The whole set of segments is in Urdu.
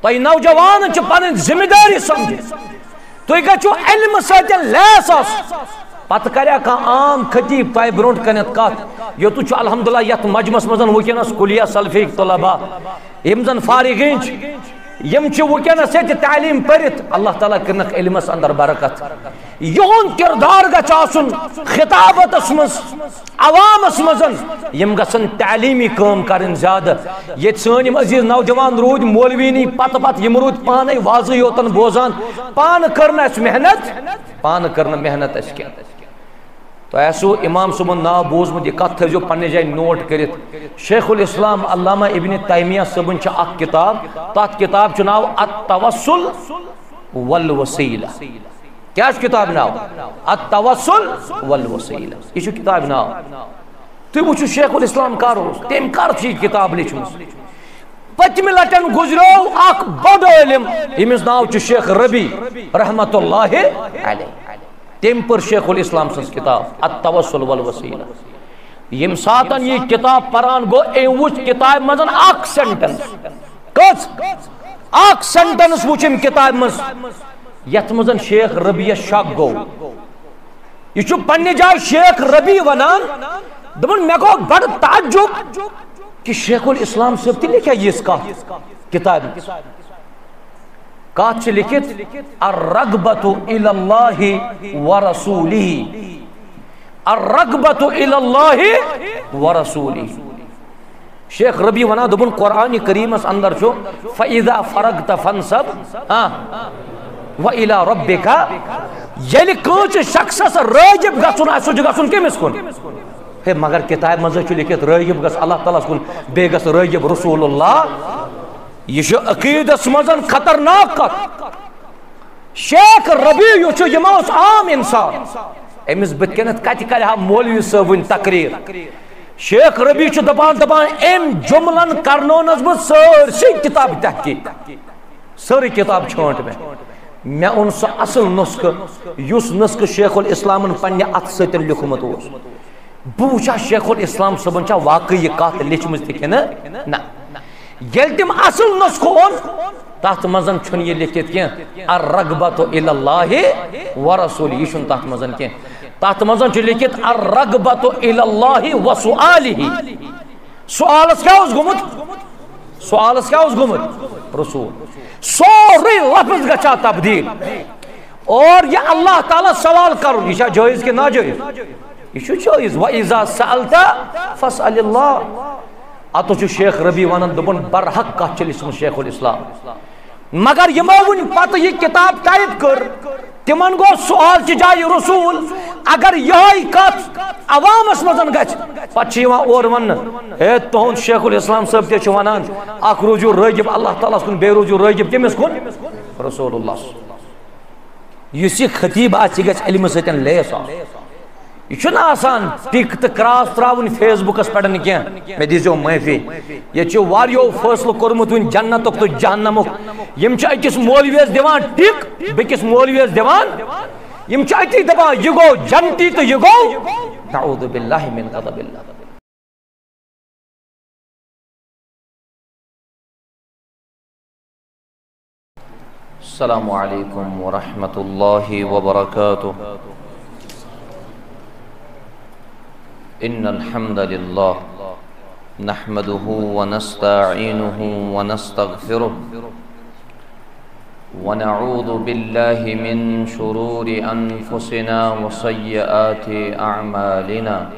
تو نوجوان پن ذمہ داری سمجھ تھی گھو علم ستن لیس پتہ کریا عام خطیب تہ برونٹ کنت کت یوتو الحمدللہ یت مجمس مزن ونکس کلیہ سلفیک طلباء یم زن فارغین یم ونکس یہ تعلیم پرت اللہ تعالیٰ کرنک علمس اندر برکت یہن کردار گھن خطابتس مز عوامس مزن یم گھن تعلیمی کام کرن زیادہ یہ سن عزیز نوجوان رود مولوینی پتہ پتہ یم رود پانے واضح یوتن بوزان پان کرنا محنت اس کی تو ایسو امام صبن نا بوزمت یہ کت تھو پنہ جائے نوٹ کرت شیخ الاسلام علامہ ابن تیمیہ صبن اخ کتاب تات کتاب ناو التوسل والوسیلہ کیا کتاب ناو التوسل والوسیلہ یہ کتاب ناو تھی وچھو شیخ الاسلام کر تم کر کتاب لچم پتم لٹن گزرو اخ بڑ علم یمس ناو شیخ ربی رحمت اللہ علیہ تم پر شیخ الاسلام سن کتاب التوسل والوسیلہ یم ساتن یہ کتاب پران گو ایم وچ کتاب مزن اخ سینٹنس کس اخ سینٹنس وچم کتاب مز یت مزن شیخ ربی شک گو یہ پنہ جائے شیخ ربی ونان دپن مے گو بڑ تعجب کہ شیخ الاسلام صاحب تہ لکھا یہ کتاب کات لکھت الرغبۃ الی اللہ ورسولہ الرغبۃ الی اللہ ورسولہ شیخ ربی ونا دبن قرآن کریم اندر چھو فاذا فرغت فانصب وإلی ربک یل کانچ شخصس راغب گژھن آسہ گژھن کمس کن ہے مگر کتاب مز لکھت راغب گژھ اللہ تعالیٰ کن بے گژھ راغب رسول اللہ یہ عقیدس مزن خطرناک کت شیخ ربی یہ عام انسان امس بت کنت کت کر مولوی صاحب تقریر شیخ ربی دپان ام جملن کرنونس بہ سرسی کتاب تحقیق ساری کتاب چھانٹ میں اون سہ اصل نسخہ اس نسخہ شیخ الاسلام پنہ ات ست لکھمت بہ وچھا شیخ الاسلام صبن چھا واقعی کت لچمز تہ نہ یل تم اصل نسخہ اون تات مزن چھن یہ لکھت کی الرغبۃ الی اللہ ورسولہ یہ چھن تات مزن کی تات مزن چھ لکھت الرغبۃ الی اللہ وسؤالہ سوالس کیا اس گمت رسول سوری لفظ گچھا تبدیل اور یہ اللہ تعالی سوال کرو یہ جائز کہ ناجائز یہ جائز وَإِذَا سَأَلْتَ فَاسْأَلِ اللَّهِ اتو شیخ ربی ونان دپن برحق کت چل شیخ الاسلام مگر یمو ون پتہ یہ کتاب ٹائپ کر تمن گو سوال چہ جائے رسول اگر یہ کت عوامس مزن گچ پتہ اور ون ہے تہند شیخ الاسلام صاحب تہ ونان اخ روزو راغب اللہ تعالیٰ کن بے روزو راغب کمس کن رسول اللہ یس یہ خطیب آ گژھِ علم سۭتۍ لیس یہ چھُنہٕ آسان ٹک تو کراس تراون فیس بکس پہ کی مے دیزیو معافی یہ واریو فیصلہ کورمت ون جنتک تو جہنمک یم اکس مولویس دِوان ٹک بیکس مولویس دِوان یم اتی دپان یہ گو جنتی تو یہ گو نعوذ باللہ من غضب اللہ السلام علیکم ورحمۃ اللہ وبرکاتہ ان الحمد لله نحمده ونستعينه ونستغفره ونعوذ بالله من شرور انفسنا وسيئات اعمالنا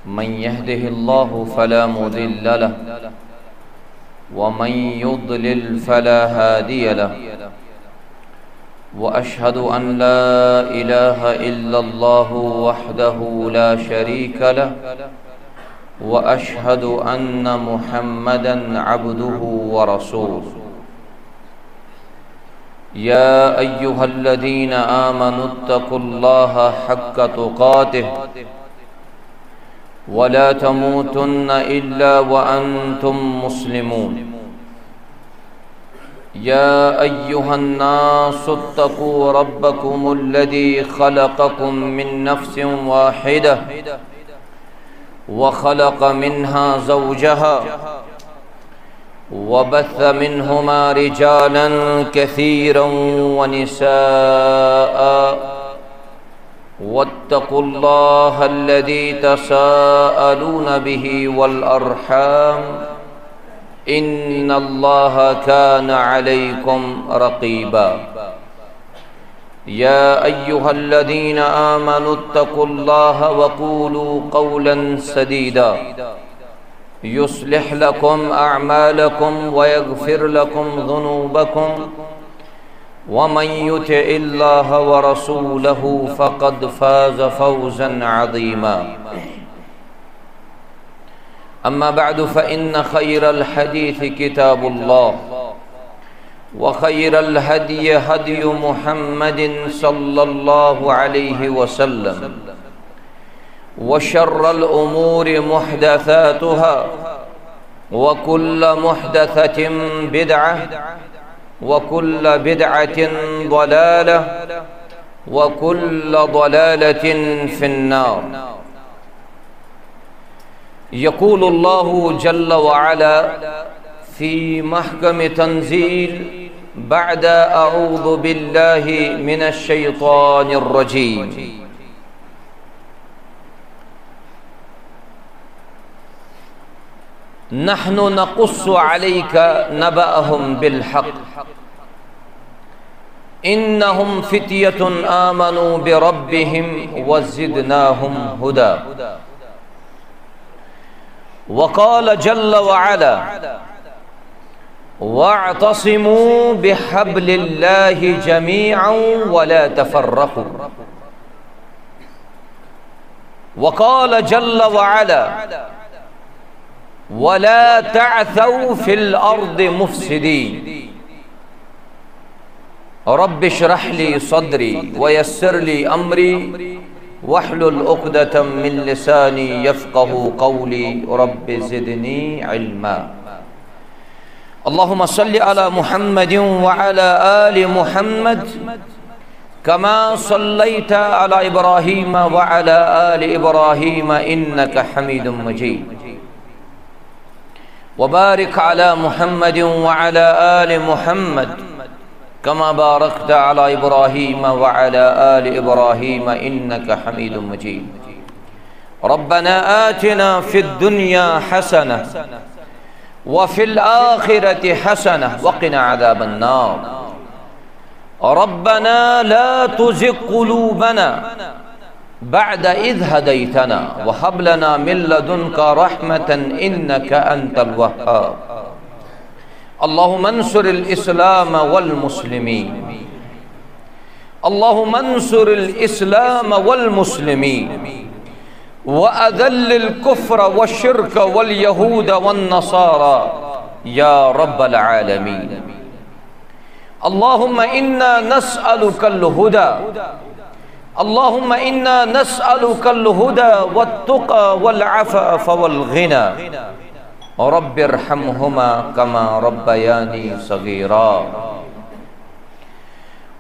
من يهده الله فلا مضل له ومن يضلل فلا هادي له وأشهد أن لا إله إلا الله وحده لا شريك له وأشهد أن محمدا عبده ورسوله يا أيها الذين آمنوا اتقوا الله حق تقاته ولا تموتن إلا وأنتم مسلمون يا أيها الناس اتقوا ربكم الذي خلقكم من نفس واحدة وخلق منها زوجها وبث منهما رجالا كثيرا ونساء واتقوا الله الذي تساءلون به والأرحام إن الله كان عليكم رقيبا يا أيها الذين آمنوا اتقوا الله وقولوا قولا سديدا يصلح لكم أعمالكم ويغفر لكم ذنوبكم ومن يطع الله ورسوله فقد فاز فوزا عظيما أما بعد فإن خير الحديث كتاب الله وخير الهدي هدي محمد صلى الله عليه وسلم وشر الأمور محدثاتها وكل محدثة بدعة وكل بدعة ضلالة وكل ضلالة في النار يقول الله جل وعلا في محكم تنزيل بعد أعوذ بالله من الشيطان الرجيم نحن نقص عليك نبأهم بالحق إنهم فتية آمنوا بربهم وزدناهم هدى وقال جل وعلا واعتصموا بحبل الله جميعا ولا تفرقوا وقال جل وعلا ولا تعثوا في الأرض مفسدين رب اشرح لي صدري ويسر لي أمري واحلل عقدة من لساني يفقه قولي رب زدني علما اللهم صل على محمد وعلى آل محمد كما صليت على إبراهيم وعلى آل إبراهيم إنك حميد مجيد وبارك على محمد وعلى آل محمد كما باركت على إبراهيم وعلى آل إبراهيم إنك حميد مجيد ربنا آتنا في الدنيا حسنة وفي الآخرة حسنة وقنا عذاب النار ربنا لا تزغ قلوبنا بعد إذ هديتنا وهب لنا من لدنك رحمة إنك أنت الوهاب اللهم انصر الإسلام والمسلمين اللهم انصر الإسلام والمسلمين وأذل الكفر والشرك واليهود والنصارى يا رب العالمين اللهم إنا نسألك الهدى اللهم إنا نسألك الهدى والتقى والعفاف والغنى رب ارحمهما كما ربياني صغيرا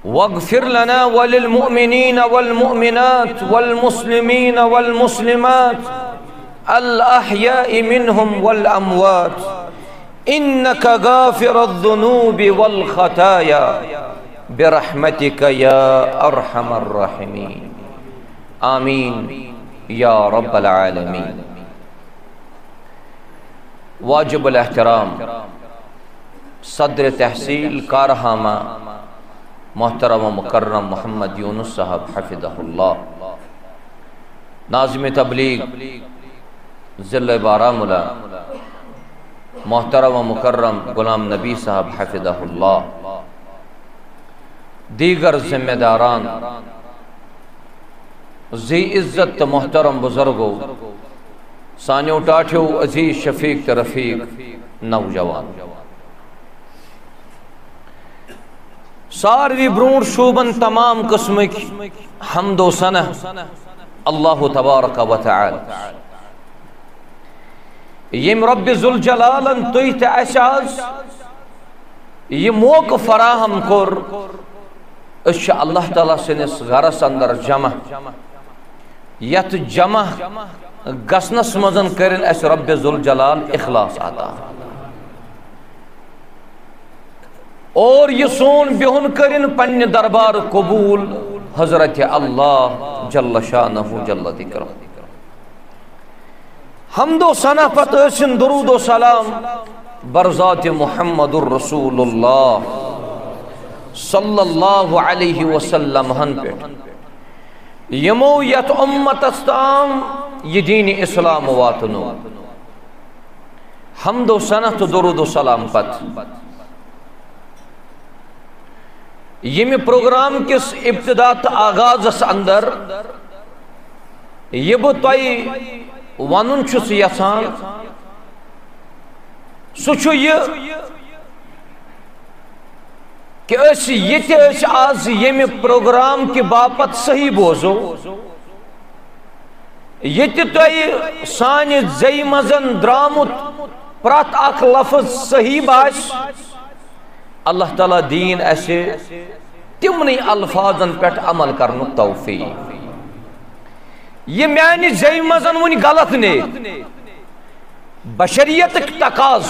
واغفر لنا وللمؤمنين والمؤمنات والمسلمين والمسلمات الأحياء منهم والأموات إنك غافر الذنوب والخطايا برحمتك يا أرحم الراحمين آمين يا رب العالمين واجب الاحترام صدر تحصیل کارہامہ محترم و مکرم محمد یونس صاحب حفظہ اللہ ناظم تبلیغ ضلع بارہمولہ محترم و مکرم غلام نبی صاحب حفظہ اللہ دیگر ذمہ داران ذی عزت محترم بزرگو سانیو ٹاٹھو عزیز شفیق رفیق نوجوان ساروی برونٹ شوبن تمام قسم کی حمد و ثنا اللہ تبارک و تعالی یم رب ذوالجلالن تُہۍ تہِ اَسہِ آز یہ موقع فراہم کور أسۍ چھِ اللہ تعالیٰ سٕنٛدِس گھرس اندر جمع یتھ جمع گژھنس منٛز کٔرِنۍ اَسہِ رب ذوالجلال اخلاص عطا اور یہ سون بہن کرن پنہ دربار قبول حضرت اللہ جل شانہ جل ذکرہ. حمد و ثنا پتہ ٲسِن درود و سلام برذات محمد الرسول اللہ صلی اللہ علیہ وسلم ہن پہ یمو یت امتس تام یہ دین اسلام واتنو. حمد و ثنا تو درود و سلام پت یہ پروگرام کس ابتدا تو آغاز اندر یہ بہ تہ ون چھس یژھان سہ یہ کہ اس آز یم پروگرام کے باپت صحیح بوزو یہ تہ سانہ زی مزن درامت پرت اخ لفظ صحیح باس اللہ تعالیٰ دین اسے تمنی الفاظن پہ عمل کرن توفیق. یہ میانہ زی مزن ون غلط نے بشریت تقاض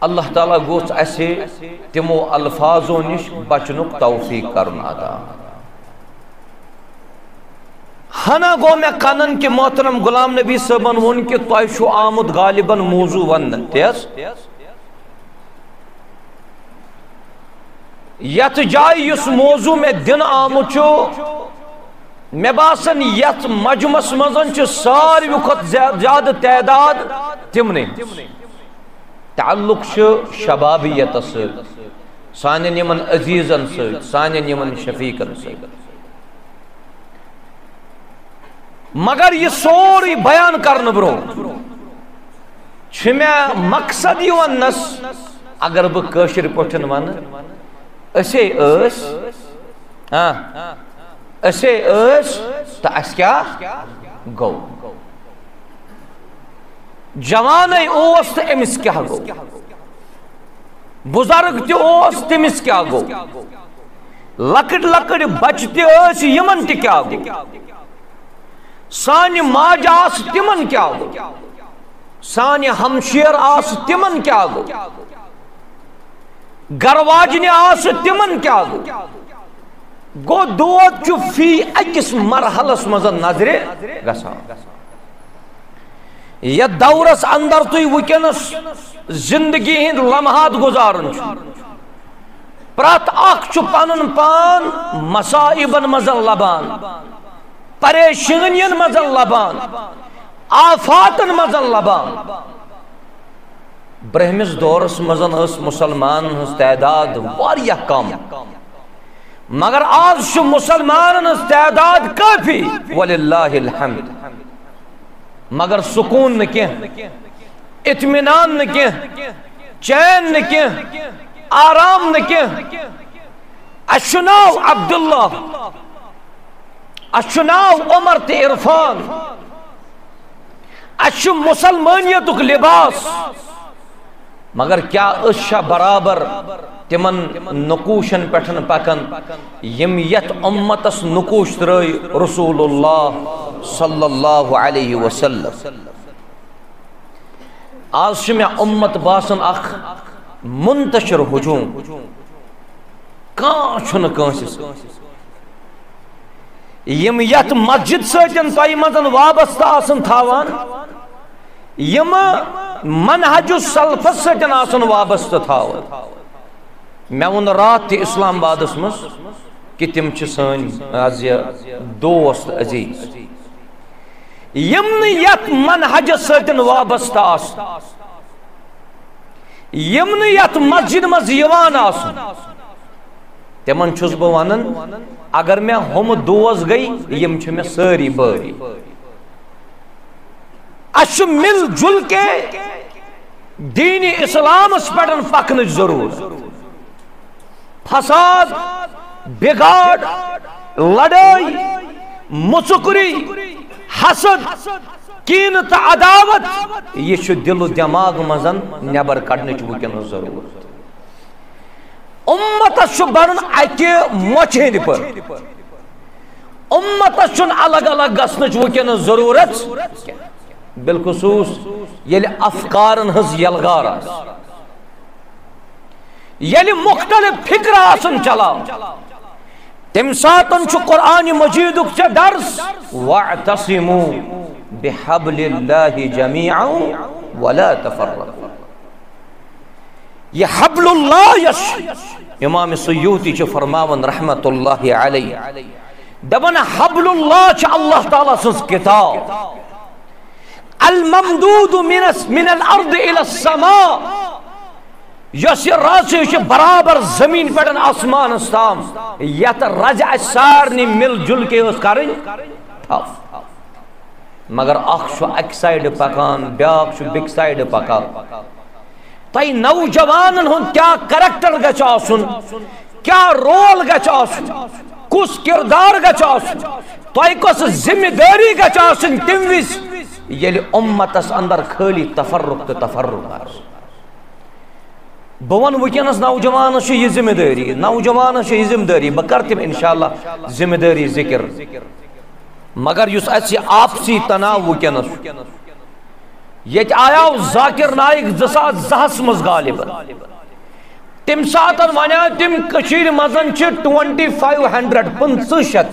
اللہ تعالیٰ گوس اسے تمو الفاظوں نش بچنک توفیق کرن عطا. ہنا گو میں کنن کہ محترم غلام نبی صاحبن ون کہ تہ چھو آمد غالباً موضوع ون تیز یت جائے اس موضوع میں دن آمت میں باسن یت مجمس مزن ساروی کھت زیادہ تعداد تمنے تعلق شبابیت سانن یمن عزیزن سانن یمن شفیقن مگر یہ سوری بیان کرن برو میں مقصد یہ ونس اگر بہ کاشر پٹھن ون اسے تو اس کیا گو جوان اوس تو امس کیا گو بزرگ تس تمس کیا گو لکٹ لکٹ بچ تس یمن تہ کیا گو سانہ ماج آس تمن کیا گو سانہ ہمشیر آس تمن کیا گو گرواجن آس تمن کیا گو دود فی اکس مرحلس مزن نظر گسان. یا دورس اندر تھی ونکس زندگی ہند لمحات گزارن پرت اخ پنن پان مصائبن مزن لبان پریشانین مزن لبان آفاتن مزن لبان. برہمس دورس مزن مسلمان ہز تعداد واریاہ کم مگر آج مسلمان ہز تعداد کافی وللہ الحمد. مگر سکون نہ کی اطمینان نہ کی چین نہ کی آرام نہ کی. اشناو عبداللہ اشناو عمر تے عرفان اش مسلمانیت لباس مگر کیا اشا برابر تمن نقوشن پٹھن پکن یم یت امتس نقوش ترائی رسول اللہ صلی اللہ علیہ وسلم. آج میں امت باسن اخ منتشر ہجوم کان چھن کانس یم یت مسجد سٹن تہ مزن وابستہ آسن تھاوان یم منہج السلفس سٹن آسن وابستہ تھاوان. میں ون رات تہ اسلام آبادس مز کہ تم سن آز دوست عزیز یم یت منہج سٹن وابستہ آس یم یت مسجد مز یوان آسن تمن چھس بہ ونن اگر میں ہم دوست گئی یم چھ میں ساری باری اش مل جل کے دین اسلام اس پڑھن پکنچ ضرور. فساد بگاڑ لڑائی مسکری حسد کین تا عداوت یہ چھ دل و دماغ مزن نبر کڑنچ وکن ضرورت. امتس بنن اکہ موچ ہند پر امتس الگ الگ گھنچ وکن ضرورت بالخصوص یل افکارن ہز یلغار یلی مختلف فکر آسن چلا تم ساتن چھ قرآن مجید چھ درس واعتصموا بحبل اللہ جميعا ولا تفرقوا. یہ حبل اللہ یش امام سیوطی چھ فرماون رحمت اللہ علیہ دبن حبل اللہ چھ اللہ تعالی سز کتاب الممدود من الارض الى السماء یس یہ راز یہ برابر زمین پہ آسمان تام یت رجع سارنی مل جل کے اس کریں مگر اخ اک سائڈ پکان بیاکھ بیک سائڈ پکان تئی نوجوانن ہن کیا کریکٹر گژھِ آسن کیا رول گژھِ آسن کس کردار گژھِ آسن تئی کس ذمہ داری گژھِ آسن تم وز ییٚلہِ امتس اندر خالی تفرق تو تفرق آسہِ. بہٕ وَنہٕ وٕنکٮ۪نس نوجوانس چھِ یہِ ذمہ دٲری نوجوانس چھِ یہِ ذمہ دٲری بہٕ کر تِم انشاءاللہ ذمہ دٲری ذکر مگر یُس اَسہِ یہِ آپسی تناو وٕنکٮ۪نس ییٚتہِ آیاو ذاکر نایک 2002 منٛز غالباً تمہِ ساتہٕ وَنیٛاو تِم کٔشیٖرِ منٛز چھِ 2500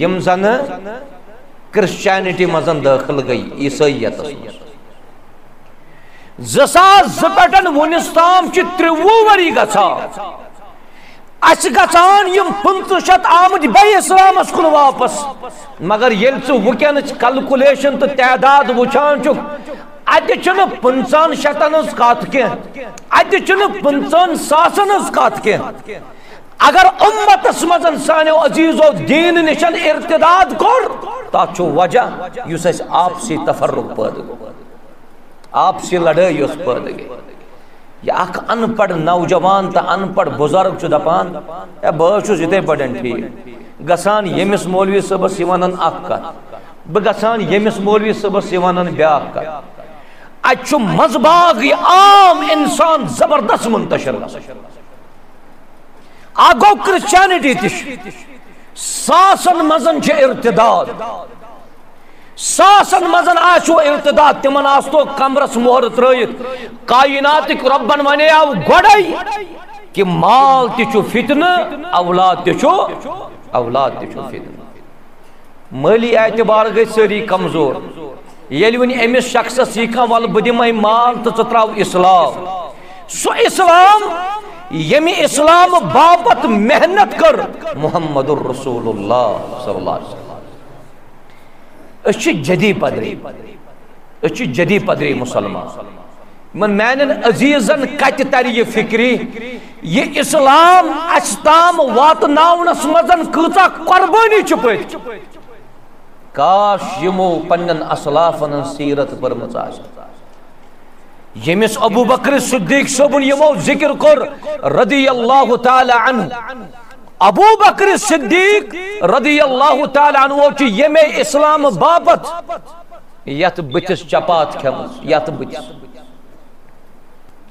یِم زنہٕ کرسچینٹی مزن داخل گئی عیسائیت 2002 پٮ۪ٹھ وُنِس تام چھِ 30 ؤری گژھان اَسہِ گژھان یِم 500 آمٕتۍ بیٚیہِ اِسلامس کُن واپس مگر ییٚلہِ ژٕ وٕنکٮ۪نٕچ کلکولیشن تہٕ تعداد وٕچھان چھُکھ اَتہِ چھُنہٕ 500 ہٕنٛز کتھ کینٛہہ اَتہِ چھُنہٕ 50,000 ہٕنٛز کتھ کینٛہہ اگر امتس مزن سانیو عزیزو دین نشن ارتداد کور تاتھ چھُ وجہ یُس اَسہِ آپسی تفرق پٲدٕ گوٚو آپسی لڑٲے یۄس پٲدٕ گٔے یہ اکھ ان پڑھ نوجوان تہٕ ان پڑھ بزرگ چھُ دپان ہے بہٕ حظ چھُس یِتھے پٲٹھۍ ٹھیٖک گژھان ییٚمِس مولوی صٲبس یہِ ونان اکھ کتھ بہٕ گژھان ییٚمِس مولوی صٲبس یہِ ونان بیٛاکھ کتھ اَتہِ چھُ منٛزباگ یہِ عام انسان زبردست منتشر گژھان آگو کرسچینٹی تش ساسن مزن چھ ارتداد ساسن مزن آشو ارتداد تمن آستو کمرس مہر ترائیت کائنات ربن ونیاو گوڑائی کہ مال تیچو فتنہ اولاد تیچو فتنہ مالی اعتبار گئی سری کمزور یلی ونی امس شخص سیکھا وال بدیمائی مال تو ستراو اسلام سو اسلام یمی اسلام باپت محنت کر محمد الرسول اللہ صلی اللہ علیہ وسلم اچھی جدی پدری مسلمان من مینن عزیزن کت تر یہ فکری یہ اسلام استام واتناونس مزن کتا قربانی چپت کاش یمو پنن اسلافن سیرت پر مزاج یمس ابو بکر صدیق صبن یمو ذکر کر رضی اللہ تعالی عنہ ابو بکر صدیق رضی اللہ تعالی عنہ چھ یم اسلام باپت یت بتس چپات کھمس یت بتس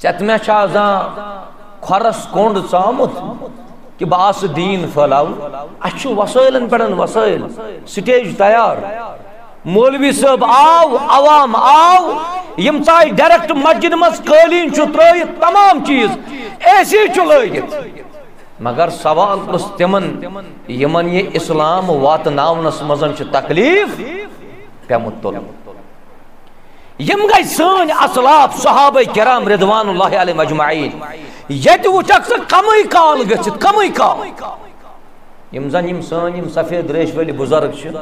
چتمہ چازاں کھرس کونڈ ژامت کہ باس دین پھلاو اچھو وسائلن پڑن وسائل سٹیج تیار مولوی صاحب آو عوام آو یم چاہے ڈائریکٹ مسجد مز قالین چھو ترائیت تمام چیز ایسی چلائیت مگر سوال پرس تمن یمن یہ اسلام واتناونس مزن چھ تکلیف پیمت تول یم گئی سن اسلاف صحابہ کرام رضوان اللہ علیہ مجمعین یت وچک سے کمی کال گچت کمی کال یم زن یم سن یم سفید ریش ولی بزرگ چھ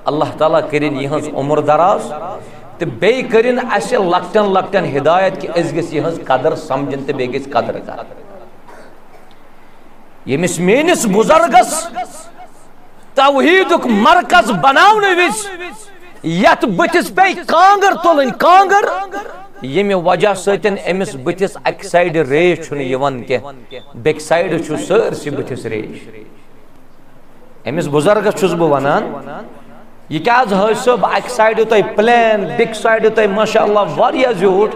اللہ تعالیٰ کرن یہنز عمر دراز تو بے کرن اسے لکٹن لکٹن ہدایت کی از گس یہنز قدر سمجھن تو بے گس قدر کر یمس مینس بزرگس توحیدک مرکز بناونے وز یت بتس پہ کانگر تلن کانگر یمی وجہ سیتن امس بتس اک سائیڈ ریش چھن یون کے بیک سائیڈ چھو سرسی بتس ریش امس بزرگس چھس بہ ونان یہ کیا صاحب اک سائیڈ تو پلین بیک سائیڈ تو ماشاءاللہ واریاہ زیوٹ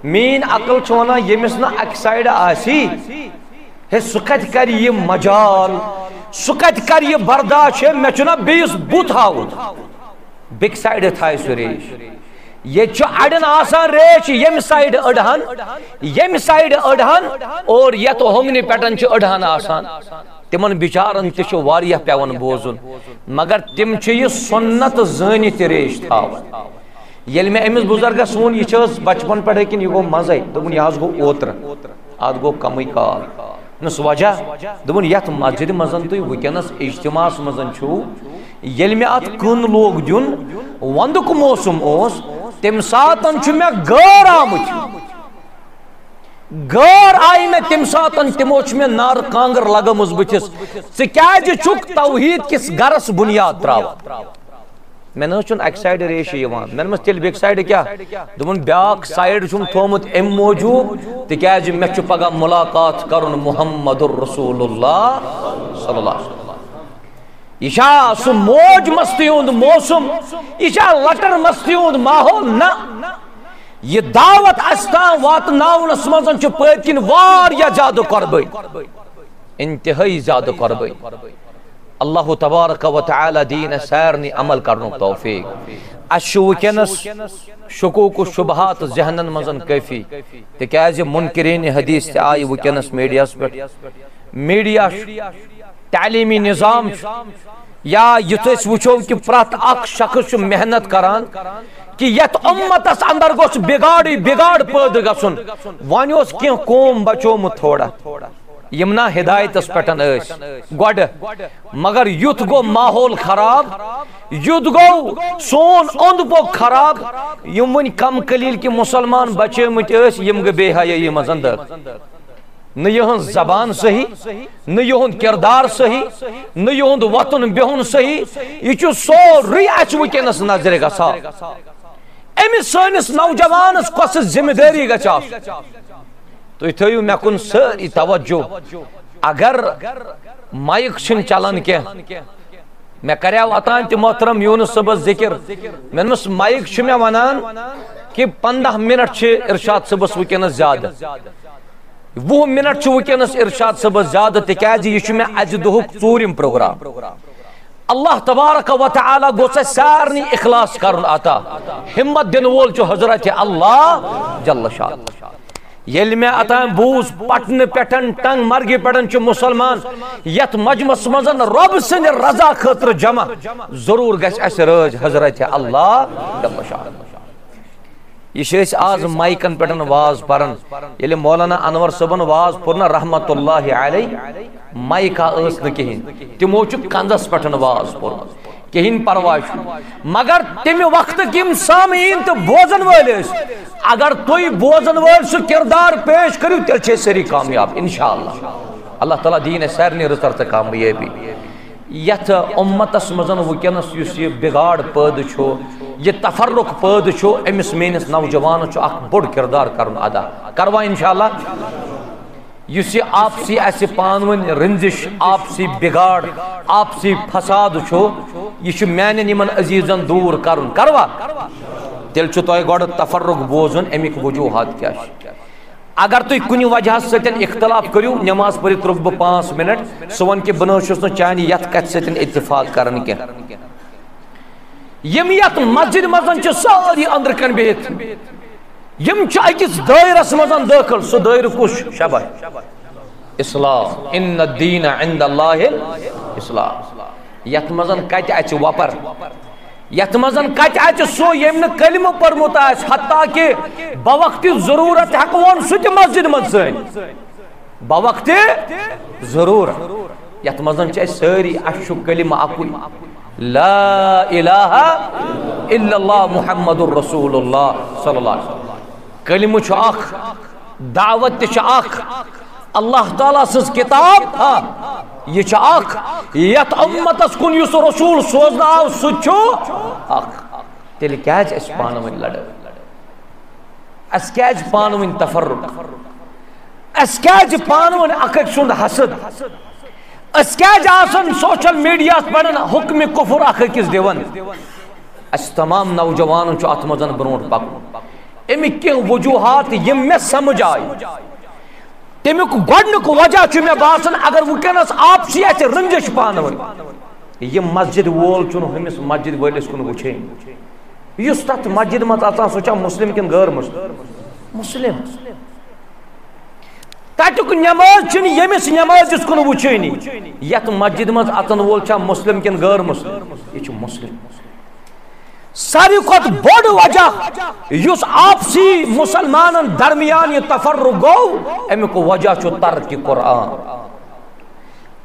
مین عقل چھونا یمس نا اک سائیڈ آسی ہے سکت کر یہ مجال سکت کر یہ برداشت ہے میں چنا بیس بوت ہاؤ بیک سائیڈ تھائی سریش یہ اڑن آسان ریش یم سائڈ اڑہن اور یت ہونگنی پیٹن اڑہن آسان تمن بچارن تہ واریہ پیون بوزن مگر تم یہ سنت زانت ریش تھاون یل میں امس بزرگس ون یہ بچپن پہ کن یہ گو مزے دن یہ گو اوتر ات گو کم کال نس وجہ دن یت مسجد مزن تھی ونکس اجتماع مزن چھو یل میں ات کن لوگ دن وندک موسم اس تم ساتن چھ میں غیر آمت غیر آئی میں تم ساتن تمو چھ میں نار کانگر لگمز بتس ژٕ چھُکھ توحید کس گرس بنیاد تراو میں نہ چھن اک سائیڈ ریش یوان میں مس تیل بیک سائیڈ کیا دمن بیاک سائیڈ چھم تھومت ام موجود تکیاز مے چھ پگہ ملاقات کرن محمد رسول اللہ صلی اللہ علیہ وسلم یہ سو موج مستی ہند موسم یہ لٹر مستی ہند ماحول نہ یہ دعوت استان وات ناونس مزن چھ پت کن واریاہ زیادہ قربی انتہائی زیادہ قربی اللہ تبارک و تعالی دین سارنی عمل کرنک توفیق اشو ونکس شکوک و شبہات ذہنن مزن کافی تکیاز منکرین حدیث تہ آئی ونکس میڈیاس پہ میڈیا تعلیمی نظام یا یت وچو کہ پرت اخ شخص محنت کران کہ یت امتس اندر گوس بگاڑ پید گژھن ون اس کی قوم بچومت تھوڑا یمنا ہدایتس پٹن اس گوڑ مگر یت گو ماحول خراب یت گو سون اوند پوک خراب یم ون کم قلیل کی مسلمان بچمت اس یم گے بے حیائی مزن نہ یہن زبان صحیح نہ یہن کردار صحیح نہ یہن وطن بہن صحیح یہ سوری اچ ونکس نظر گژھان امس سانس نوجوانس کس ذمہ داری گژھِ تھی تھو مے کن ساری توجہ اگر مائک چھن چلان کی میں کریو اوتان تہ محترم یونس صبس ذکر میں مس مائک چھ مے ونان کہ 15 منٹ چھ ارشاد صبس ونکس زیادہ 20 منٹ چھ ونکس ارشاد صبس زیادہ تکیاز یہ چھ مے اج دہک ژورم پروگرام اللہ تبارک و تعالی گوس سارنی اخلاص کرن عطا ہمت دن وول چھ حضرت اللہ جل شان یل میں اتان بوز پٹن پٹن ٹنگ مرگی پٹن چھ مسلمان یت مجمس مزن رب سند رضا خاطر جمع ضرور گژھِ اس رٲژ حضرت اللہ جل شان یہ آز مائکن پٹن واز پرن یل مولانا انور صبن واز پورنا رحمت اللہ علیہ مائکا اس نہ کہین تمو چھ کندس پٹن واز پور کہین پرواہ مگر تمہ وقت کم سامعین تو بوزن ول اگر تھی بوزن ول سہ کردار پیش کرو تیل چھ سری کامیاب انشاءاللہ اللہ تعالیٰ دین سارنی رتر تو کامیابی یت امتس مزن ونکس اس یہ بگاڑ پید چھو یہ تفرق پید چھو امس میس نوجوان چھو اخ بڑ کردار کرن ادا کروا انشاءاللہ اس یہ آپسی ایسے پانون رنزش آپسی بگاڑ آپسی فساد چھو یہ میانن یمن عزیزن دور کرن کروا تیل چھو تو گوڑ تفرق بوزن امیک وجوہات کیا اگر تو کنی وجہ ستن اختلاف کریو نماز پڑھت رک بہ 5 منٹ سون کہ بنوشس نہ چانی یت کت ستن اتفاق کرن کی یم یت مسجد مزن چھ ساری اندر کن بہت یم چھ اکس دائرس مزن داخل سو دائر کش شبہ اسلام ان الدین عند اللہ اسلام یت مزن کت اچ وپر یت مزن کت اچ سو یم کلمہ پرمت آس حتیٰ کہ بوقت ضرورت ہیک ون سہ مسجد مز بوقت ضرورت یت مزن چھ ساری اشو کلمہ اکوئی لا الہ الا اللہ محمد الرسول اللہ صلی اللہ علیہ وسلم کلمہ چھ اخ دعوت چھ اخ اللہ تعالیٰ سز کتاب ہاں یہ چھ اخ یت امتس کن یس رسول سوزنا آو سچو اخ تیل کیاج اس پانوین لڑ اس کیاج پانوین تفرق اس کیاج پانوین اکک سند حسد اس کیاج آسن سوشل میڈیا پڑھن حکم کفر اککس دیون اس تمام نوجوانوں چو اتمزن برونٹ پک امیک کی وجوہات یم میں سمجھ آئی تمیک گوڑنک وجہ چھ میں باسن اگر ونکس آپسی اتھ رنجش پانوین یہ مسجد وول چھ ہمس مسجد ولس کن وچھین یس تت مسجد مز اژان سہ مسلم کن غیر مسلم مسلم تتک نماز چھ یمس نماز کن وچھنی یت مسجد مز اژن وول چھا مسلم کن غیر مسلم یہ مسلم ساری کھت بڑ وجہ یس آپسی مسلمانن درمیان یہ تفرق گو امیک وجہ چھ ترک قرآن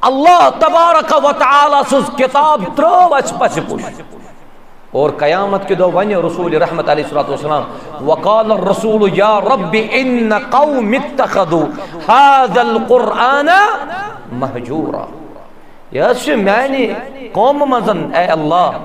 اللہ تبارک و تعالی سز کتاب ترو اس پس پش اور قیامت کے دو ون رسول رحمت علیہ الصلوۃ والسلام وقال الرسول یا رب ان قوم اتخذوا هذا القرآن مہجورا یہ میانی قوم مزن اے اللہ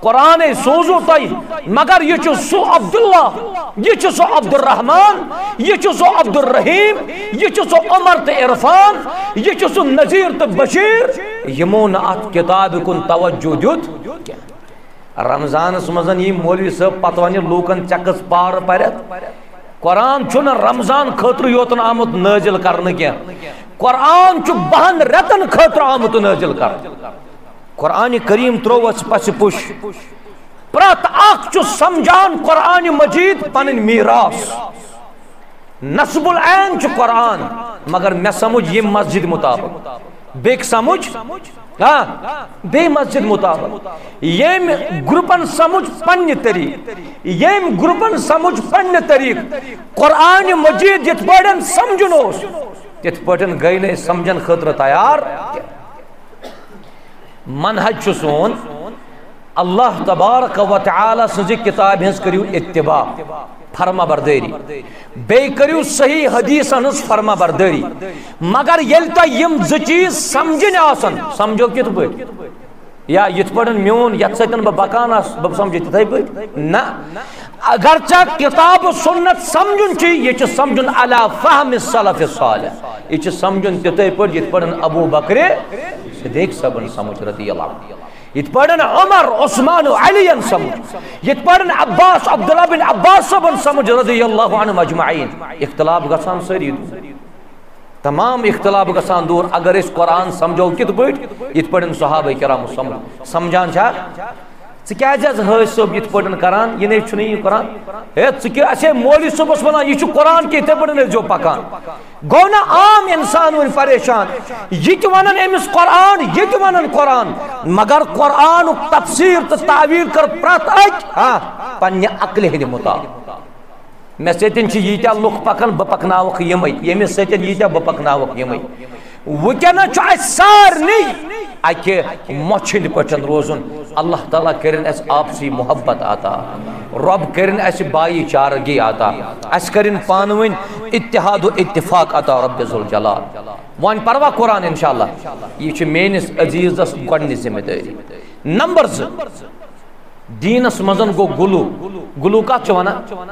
قرآن سوزو تائی مگر یہ سو عبداللہ یہ سو عبد الرحمن یہ سو عبد الرحیم یہ سو عمر تو عرفان یہ سو نذیر تو بشیر یمون ات کتاب کن توجہ دیت رمضان مزن یہ مولوی صاحب پتوانی لوکن چکس پار پرت قرآن چھن رمضان خاطر یوتن آمد نازل کرنے کیا قرآن چھ 12 رتن خاطر آمد نازل کر قرآن کریم تروس پس پش پرت اخ چھ سمجھان قرآن مجید پنن میراث نصب العین چھ قرآن مگر میں سمجھ یہ مسجد مطابق بیک سمجھ ہاں بے مسجد مطابق یم گروپن سمجھ پنہ طریق یم گروپن سمجھ پنہ طریق قرآن مجید جت پڑھن سمجھن اس جت پڑھن گئی نے سمجھن خاطر تیار منہج سون اللہ تبارک و تعالی سز کتاب ہنس کریو اتباع فرما برداری بے کریو صحیح حدیث ہنس فرما برداری مگر یل تو یم ز چیز سمجھن آسن سمجھو کت پٹ یا یت پڑھن میون یت سن بکان بہ سمجھ تتھے پٹ نہ اگرچہ کتاب سنت سمجھن چھ یہ سمجھن علی فہم السلف الصالح یہ سمجھن تتھے پٹ یت پڑھن ابو بکر صدیق صاحبن سمجھ رضی اللہ عنہ یت پڑھن عمر عثمان علی سمجھ یت پڑھن عباس عبداللہ بن عباس صاحبن سمجھ رضی اللہ عنہ اجمعین اختلاف گژھان ساری تمام اختلاف گژھان دور اگر اس قرآن سمجھو کت پٹ یت پڑھن صحابہ کرام سمجھ سمجھان چھا ژٕ کیازِ حظ حٲج صٲب یِتھ پٲٹھۍ کران یہِ نَے چھُنہٕ یہِ قرآن ہے ژٕ کیٛاہ اَسے مولوی صٲبَس وَنان یہِ چھُ قرآن کہِ یِتھَے پٲٹھۍ ٲسۍزیو پَکان گوٚو نہ عام اِنسان وۄنۍ پریشان یہِ تہِ وَنان أمِس قرآن یہِ تہِ وَنان قرآن مگر قرآنُک تفسیٖر تہٕ تعویٖل کٔر پرٛٮ۪تھ اَکہِ ہاں پنٛنہِ عقلہِ ہِنٛدِ مُطابِق مےٚ سۭتۍ چھِ ییٖتیٛاہ لُکھ پَکان بہٕ پَکناوَکھ یِمَے ییٚمِس سۭتۍ ییٖتیٛاہ بہٕ پَکناوَکھ یِمَے وٕنکٮ۪نَس چھُ اَسہِ سارنٕے اکہ مچھند پٹھن روزن اللہ تعالیٰ کرن اس آپسی محبت عطا رب کرن اس بائی چارگی عطا اس کرن پانوین اتحاد و اتفاق عطا رب ذوالجلال وان پروا قرآن انشاءاللہ یہ میانس عزیز گۄڈنِچ ذمہ داری نمبر 2 دینس مزن گو گلو گلو کت ونان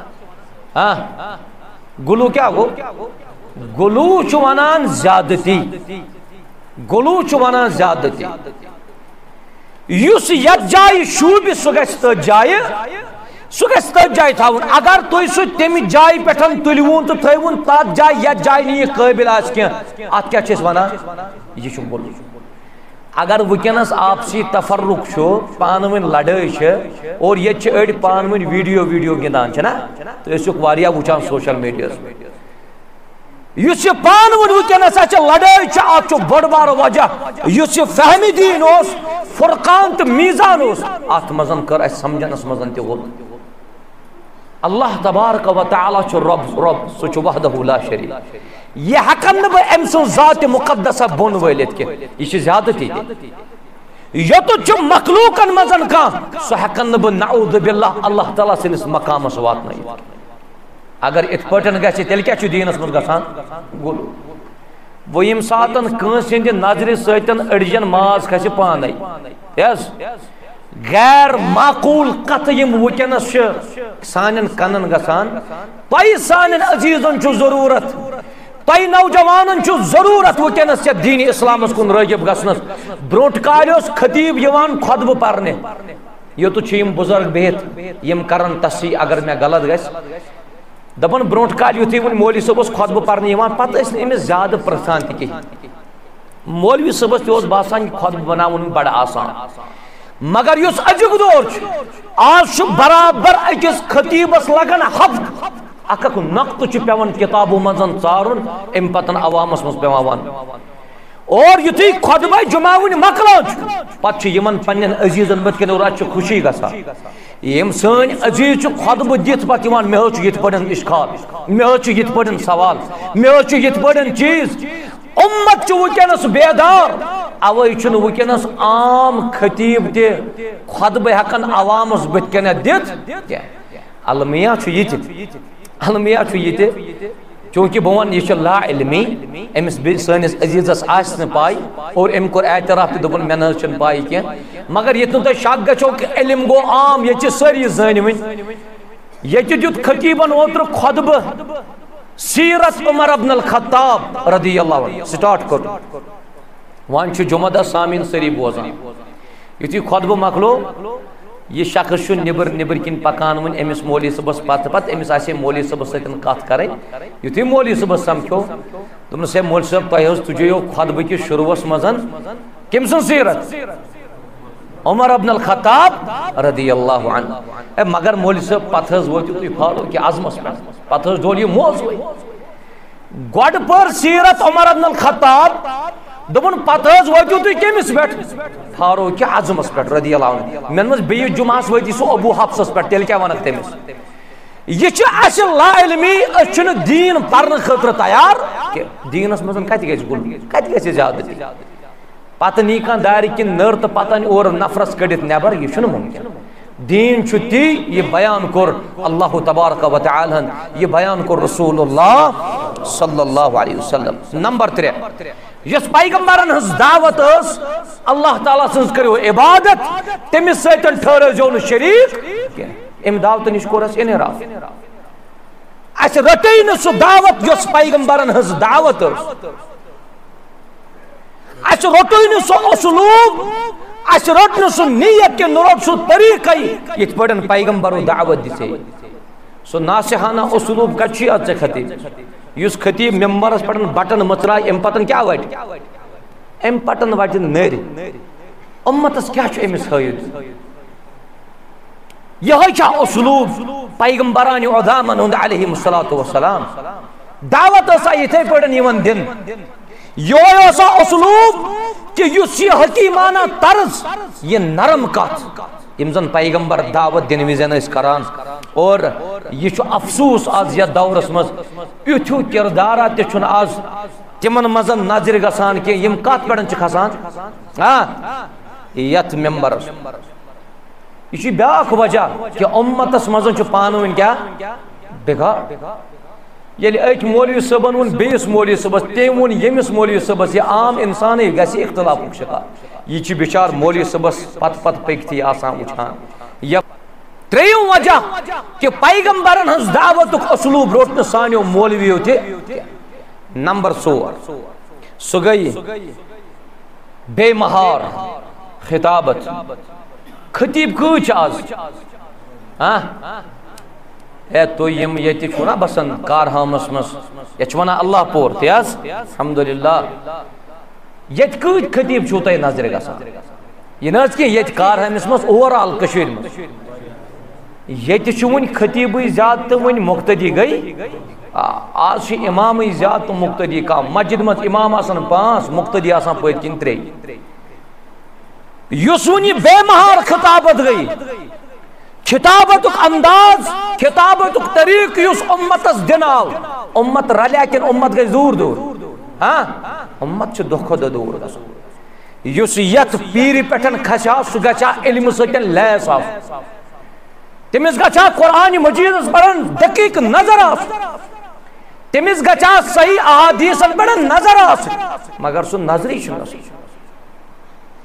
ہاں گلو کیا گو گلو ونان زیادتی گلو ونان زیادتی یس یت جائے شوبہ سہ گژھِ تٔتھۍ جایہِ سہ گژھِ تٔتھۍ جایہِ تھاوُن اگر تُہۍ سُہ تمہِ جایہِ پٮ۪ٹھ تُلۍوُن تہٕ تھٲیوُن تتھ جایہِ یتھ جایہِ نہٕ یہِ قٲبِل آسہِ کینٛہہ اتھ کیٛاہ چھِ أسۍ ونان یہِ چھُ گلو اگر وٕنکٮ۪نس آپسی تفرق چھُ پانہٕ ؤنۍ لڑٲے چھِ اور ییٚتہِ چھِ أڑۍ پانہٕ ؤنۍ ویڈیو گِنٛدان چھِنا تُہۍ ٲسِوُکھ واریاہ وٕچھان سوشل میڈیاہس پٮ۪ٹھ یُس یہِ پانہٕ ؤنۍ وٕنکٮ۪نس اَسہِ لڑٲے چھِ اتھ چھُ بوٚڑ بارٕ وجہ یُس یہِ فہمِ دیٖن اوس فرقان تہٕ میٖزان اوس اتھ منٛز کٔر اَسہِ سمجھنس منٛز تہِ غلط اللہ تبارک و تعالیٰ چھُ رب سُہ چھُ وحدہ لا شریٖک یہ ہٮ۪کن نہٕ بہٕ أمۍ سٕنٛز ذاتِ مُقدسہ بۄن وٲلِتھ کینٛہہ یہِ چھِ زیادتی تہِ یوٚتُتھ چھُ مخلوٗقن منٛز کانٛہہ سُہ ہٮ۪کن نہٕ بہٕ نعوذ باللہ اللہ تعالیٰ سٕنٛدِس مقامس واتنٲیِتھ اگر یِتھ پٲٹھۍ گژھِ تیٚلہِ کیٛاہ چھُ دیٖنس منٛز گژھان گلو وۄنۍ ییٚمہِ ساتہٕ کٲنٛسہِ ہٕنٛدِ نظرِ سۭتۍ أڑجن ماز کھسہِ پانے حظ غیر معقوٗل کتھٕ یِم وٕنکٮ۪نس چھِ سانٮ۪ن کنن گژھان تۄہہِ سانٮ۪ن عزیٖزن چھُ ضروٗرت تۄہہِ نوجوانن چھُ ضروٗرت وٕنکٮ۪نس یتھ دیٖنِ اسلامس کُن رٲغِب گژھنس برٛونٛٹھ کالہِ اوس خطیٖب یِوان خۄطبہٕ پرنہِ یوٚتُتھ چھِ یِم بُزرگ بِہِتھ یِم کرن تصحیح اگر مےٚ غلط گژھِ دپان برٛونٛٹھ کالہِ یُتھُے وۄنۍ مولوی صٲب اوس خۄطبہٕ پرنہِ یِوان پتہٕ ٲسۍ نہٕ أمِس زیادٕ پرژھان تہِ کِہیٖنۍ مولوی صٲبس تہِ اوس باسان یہِ خۄطبہٕ بناوُن بڑٕ آسان مگر یس ازیک دور آج برابر اکس خطیبس لگن ہفت اک نقط پیون کتابوں مزن ژارن ام پتن عوامس مز پیوان ون اور یتھی خطبہ جمعہ ون مکلان پتہ یمن پنن عزیزن بت کن اور خوشی گژھا یم سن عزیز خطبہ دت پتہ یوان مے چھ یت پڑن اشکال مے چھ یت پڑن سوال مے چھ یت پڑن چیز امت چھ وکنس بیدار اوے چھ وکنس عام خطیب تہ خطبہ ہکن عوامس بت کن دت المیہ چھ یت المیہ چھ یت چونکہ بہن یہ لا علمی امس سنس عزیزس آس پائی اور ام کور اعتراف دپن مے نہ چھ پائی کی مگر یہ تم شک گھو کہ علم گو عام یہ ساری زن ون یہ دیت خطیبن اوتر خطبہ سیرت عمر ابن الخطاب رضی اللہ عنہ سٹارٹ کر وان چھ جمعہ دہ سامعین سری بوزان یتھی خطبہ مکلو یہ شخص نبر نبر کن پکان ون امس مولوی صبس پتہ امس آسے مولوی صبس ستن کت کریں یتھی مولوی صبس سمکھو دپنس ہے مولوی صاحب تہ تجھو خطبہ کس شروعس مزن کم سن سیرت عمر ابن الخطاب رضی اللہ عنہ مگر مولوی صاحب پتہ ووتو تھی فالو کہ عظمس پہ پتہ ڈول یہ موضوع گوڈ پر سیرت عمر ابن الخطاب دپن پتہ ووتو تھی کمس پہ فاروق اعظمس پہ رضی اللہ عنہ من مز بیس جمعہ وتی سو ابو حفصس پہ تیل کیا ونک تمس یہ اس لا علمی اس دین پرن خاطر تیار کہ دینس مزن کت گژھِ گل کت گژھِ زیادتی پتہ نی کان دارِ کن نر تو پتہ اور نفرس کڑت نبر یہ ممکن دین تی یہ بیان کر اللہ تبارک و تعالی یہ بیان کر رسول اللہ صلی اللہ علیہ وسلم نمبر 3 یس پیغمبرن ہز دعوت اس اللہ تعالی سنز کرو عبادت تمس سیتن ٹھہرو جو شریک ام دعوت نش کورس انحراف اس رٹی نہ سو دعوت یس پیغمبرن ہز دعوت اس رٹی نہ سو اسلوب اس رٹ نہ سو نیت کے نرٹ سو طریقہ یت پڑن پیغمبر دعوت دسے سو ناصحانہ اسلوب کچھی ات خطیب یس خطیب ممبرس پٹن بٹن مچرائے ام پتن کیا وٹ ام پٹن وٹ نر امتس کیا چھ امس ہائد یہ چھ اسلوب پیغمبران عظامن ہند علیہم الصلوۃ والسلام دعوت اسا یتھے پڑن یون دن یہ اسا اسلوب کہ یس یہ حکیمانہ طرز یہ نرم کت یم زن پیغمبر دعوت دن وزن اس کران اور یہ افسوس آج یا دورس مز یتھو کردارات تہ چھن آج تمن مزن نظر گسان کہ یم کت پڑن چھ کھسان ہاں یت ممبر یہ بیاکھ وجہ کہ امتس مزن چھ پانون کیا بگاڑ یل اک مولوی صاحبن ون بیس مولوی صاحبس تم ون یمس مولوی صاحبس یہ عام انسان گژھِ اختلافک شکار یہ چھ بچار مولوی صاحبس پت پت پکتی آسان وچھان یا تریم وجہ کہ پیغمبرن ہز دعوتک اسلوب روٹن سانیو مولویو تہ نمبر 4 سہ گئی بے مہار خطابت خطیب کچھ آز ہاں اے تو یم یتی چھنا بسن کارہامس مس یہ ونا اللہ پور تیاز الحمدللہ یت کچھ خطیب چھو تہ نظر گسان یہ نہ کہ یت کارہامس مس اوور آل کشیر مس یہ ون خطیب زیادہ تو ون مقتدی گئی آج امام زیادہ تو مقتدی کم مسجد مت امام آسان 5 مقتدی آسان پت کن 3 یس ون یہ بے مہار خطابت گئی خطابت انداز خطابت طریق یس امتس دن آو امت رلیا کن امت گئی دور دور ہاں امت چھ دہ کھۄتہٕ دور گژھان یس یت پیری پٹھن کھسا سہ گژھا علم سۭتۍ لیس آف تمس گژھا قرآن مجیدس پڑھن دقیق نظر آس تمس گژھا صحیح احادیثن پڑھن نظر آس مگر سہ نظری چھ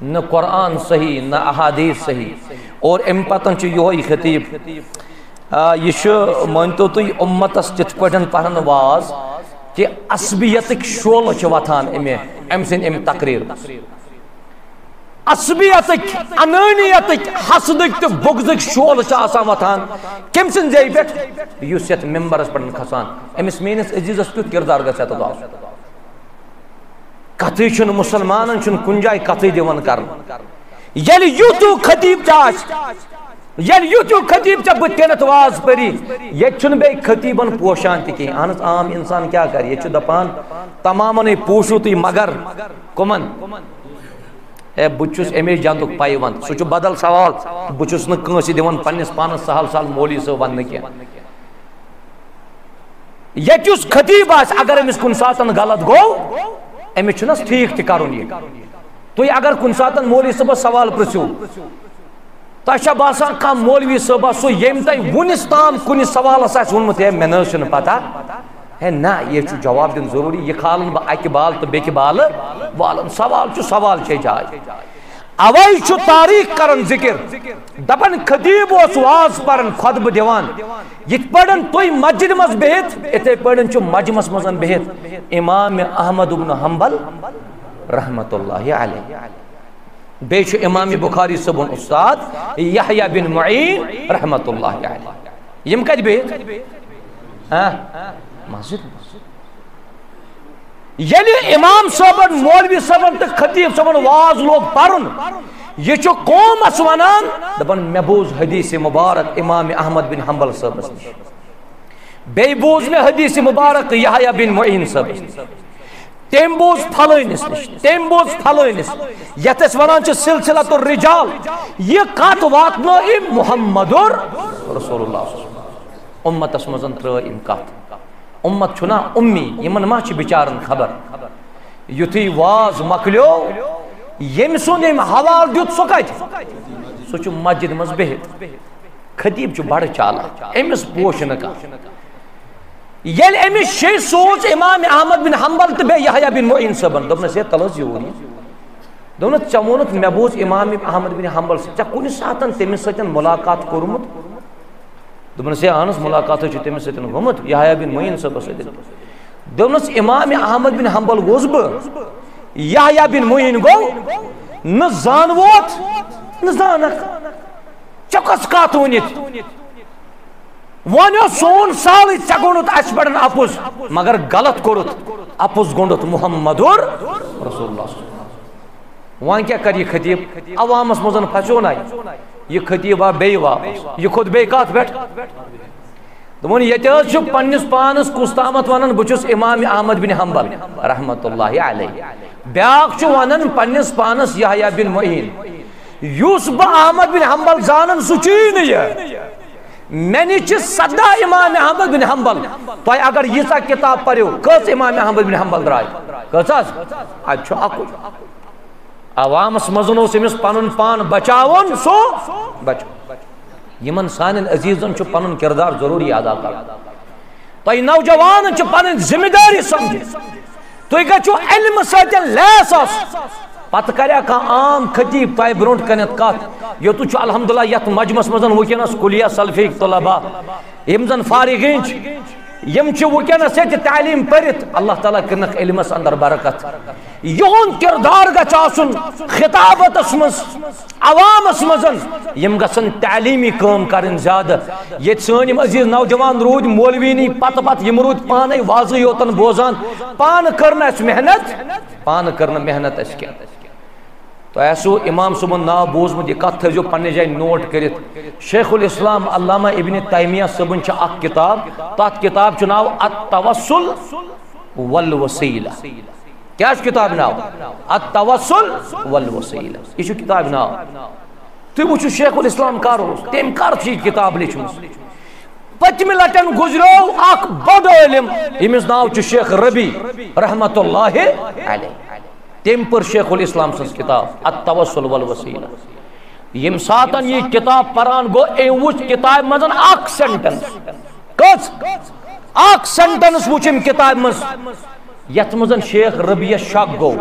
نہ قرآن صحیح نہ احادیث صحیح اور ام پتن چھ یہ خطیب یہ مانتو تھی امتس تت پٹھن پڑھن واز کہ عصبیتک شعلہ چھ وتھان ام سن ام تقریر عصبیتک انانیتک حسدک تو بغضک شعلہ چھ آسان وتھان کم سن جائی پہ یس یت ممبرس پٹھن کھسان امس میانس عزیزس کیت کردار گژھِ تو کتھے چھ مسلمانن چھ کن جائے کتھے دِوان کرن یل یوتو خطیب چاش یل یوتو خطیب چا بتنت واز پری یہ چھن بے خطیبن پوشان تکی انس عام انسان کیا کر یہ چھ دپان تمامن پوشو تی مگر کمن اے بچس امی جاندک پائی ون سو چھ بدل سوال بچس نہ کانسی دیون پنس پانس سہل سہل مولی سو ون کی یہ چس خطیب آس اگر امس کن ساتن غلط گو امس چھنس ٹھیک تہ کرن یہ تھی اگر کن ساتن مولوی صبح سوال پرسو تہ باسان کم مولوی صبح سو یم تہ ونس تام کن سوالس آس ونمت ہے مے نہ پتہ ہے نا یہ جواب دن ضروری یہ کھالن بہ اکہ بال تو بیکہ بال والن سوال چھ جائے اوے چھ تاریخ کرن ذکر دپن خطیب اس واز پرن خطبہ دیوان یت پڑن توی مسجد مز بہت اتھے پڑن چھ مجمس مزن بہت امام احمد بن حنبل رحمت اللہ علیہ بیچ امام بخاری صبن استاد یحییٰ بن معین رحمت اللہ علیہ یم کت بہت مسجد یلی امام صاحبن مولوی صاحبن تو خطیب صاحبن واز لوگ پرن یہ چھ قوم اس ونان دپن مے بوز حدیث مبارک امام احمد بن حنبل صاحب بے بوز میں حدیث مبارک یحییٰ بن معین صاحب تیم بوز پھلینس نش تیم بوز پھلینس یتس ونان چھ سلسلۃ الرجال یہ کات واتنو محمد رسول اللہ امت اس مزن تر ام کات امت چھنا امی یمن ما چھ بیچارن خبر یتھی واز مکلیو یم سن یم حوال دیت سو کت سو چھ مسجد مز بہت خطیب چھ بڑ چالا امس پوش نہ کا یل امس شی سوچ امام احمد بن حنبل تو بے یحییٰ بن معین صاحبن دپنس یہ تلس یوری دونت چمونت مے بوز امام احمد بن حنبل چا کن ساتن تمس سۭتۍ ملاقات کورمت دپنس یہ اہنس ملاقات چھ تمس سۭتۍ گومت یحییٰ بن معین صاحب سۭتۍ دپنس امام احمد بن حنبل گوس بہ یحییٰ بن معین گو نہ زانوت نہ زانک چا کس کات ونت ونیو سون سال ژے گوٚنُت اَسہِ پٮ۪ٹھ اپُز مگر غلط کوٚرُتھ اپُز گوٚنڈُتھ محمد رسول اللہ وۄنۍ کیٛاہ کر یہ خطیب عوامس منٛز پھسیو نا یہ خطیب آو بیٚیہِ واپس یہ کھوٚت بیٚیہِ کتھ پٮ۪ٹھ دوٚپُن ییٚتہِ حظ چھُ پننس پانس کُس تامتھ ونان بہٕ چھُس امام احمد بن حنبل رحمت اللہ علیہ بیاکھ چھُ ونان پننس پانس یحییٰ بن معین یُس بہٕ احمد بن حنبل زانن سُہ چھُیی نہٕ یہِ میں نے سدا امام احمد بن حنبل تو اگر یہ کتاب پڑھو کس امام احمد بن حنبل درائے کس اچھا اکو عوامس مزن امس پن پان بچاون سو بچو یمن سان عزیزن پن کردار ضروری ادا کر تھی نوجوان پن ذمہ داری سمجھ تھی گھو علم ست لیس پتہ کریا کھانا عام خطیب تہ برونٹ کنت کت یوتو الحمدللہ یت مجمس مزن ونکس کلیہ سلفیک طلباء یم زن فارغین یم ونکس یہ تعلیم پرت اللہ تعالیٰ کرنک علمس اندر برکت یہن کردار گھ آسن خطابتس مز عوامس مزن یم گھن تعلیمی کام کرن زیادہ یہ سن یم عزیز نوجوان رود مولوینی پتہ پتہ یم رود پانے واضح یوتن بوزان پان کرنا اس محنت پان کرنا محنت اس کیا تو ایسو امام صبن ناو بوزمت یہ کت تھو پنہ جائے نوٹ کرت شیخ الاسلام علامہ ابن تیمیہ صبن چھ اک کتاب تات کتاب چھ ناو التوسل والوسیلہ کیا اس کتاب ناو التوسل والوسیلہ یہ چھ کتاب ناو تو وہ شیخ الاسلام کارو تم کر چھ کتاب لچھمس پتم لٹن گزرو اک بڑ علم امس ناو چھ شیخ ربی رحمت اللہ علیہ تم پر شیخ الاسلام سن کتاب التوسل والوسیلہ یم ساتن یہ کتاب پران گو اے وچ کتاب مزن اک سینٹنس کس اک سینٹنس وچم کتاب مز یت مزن شیخ ربی شک گو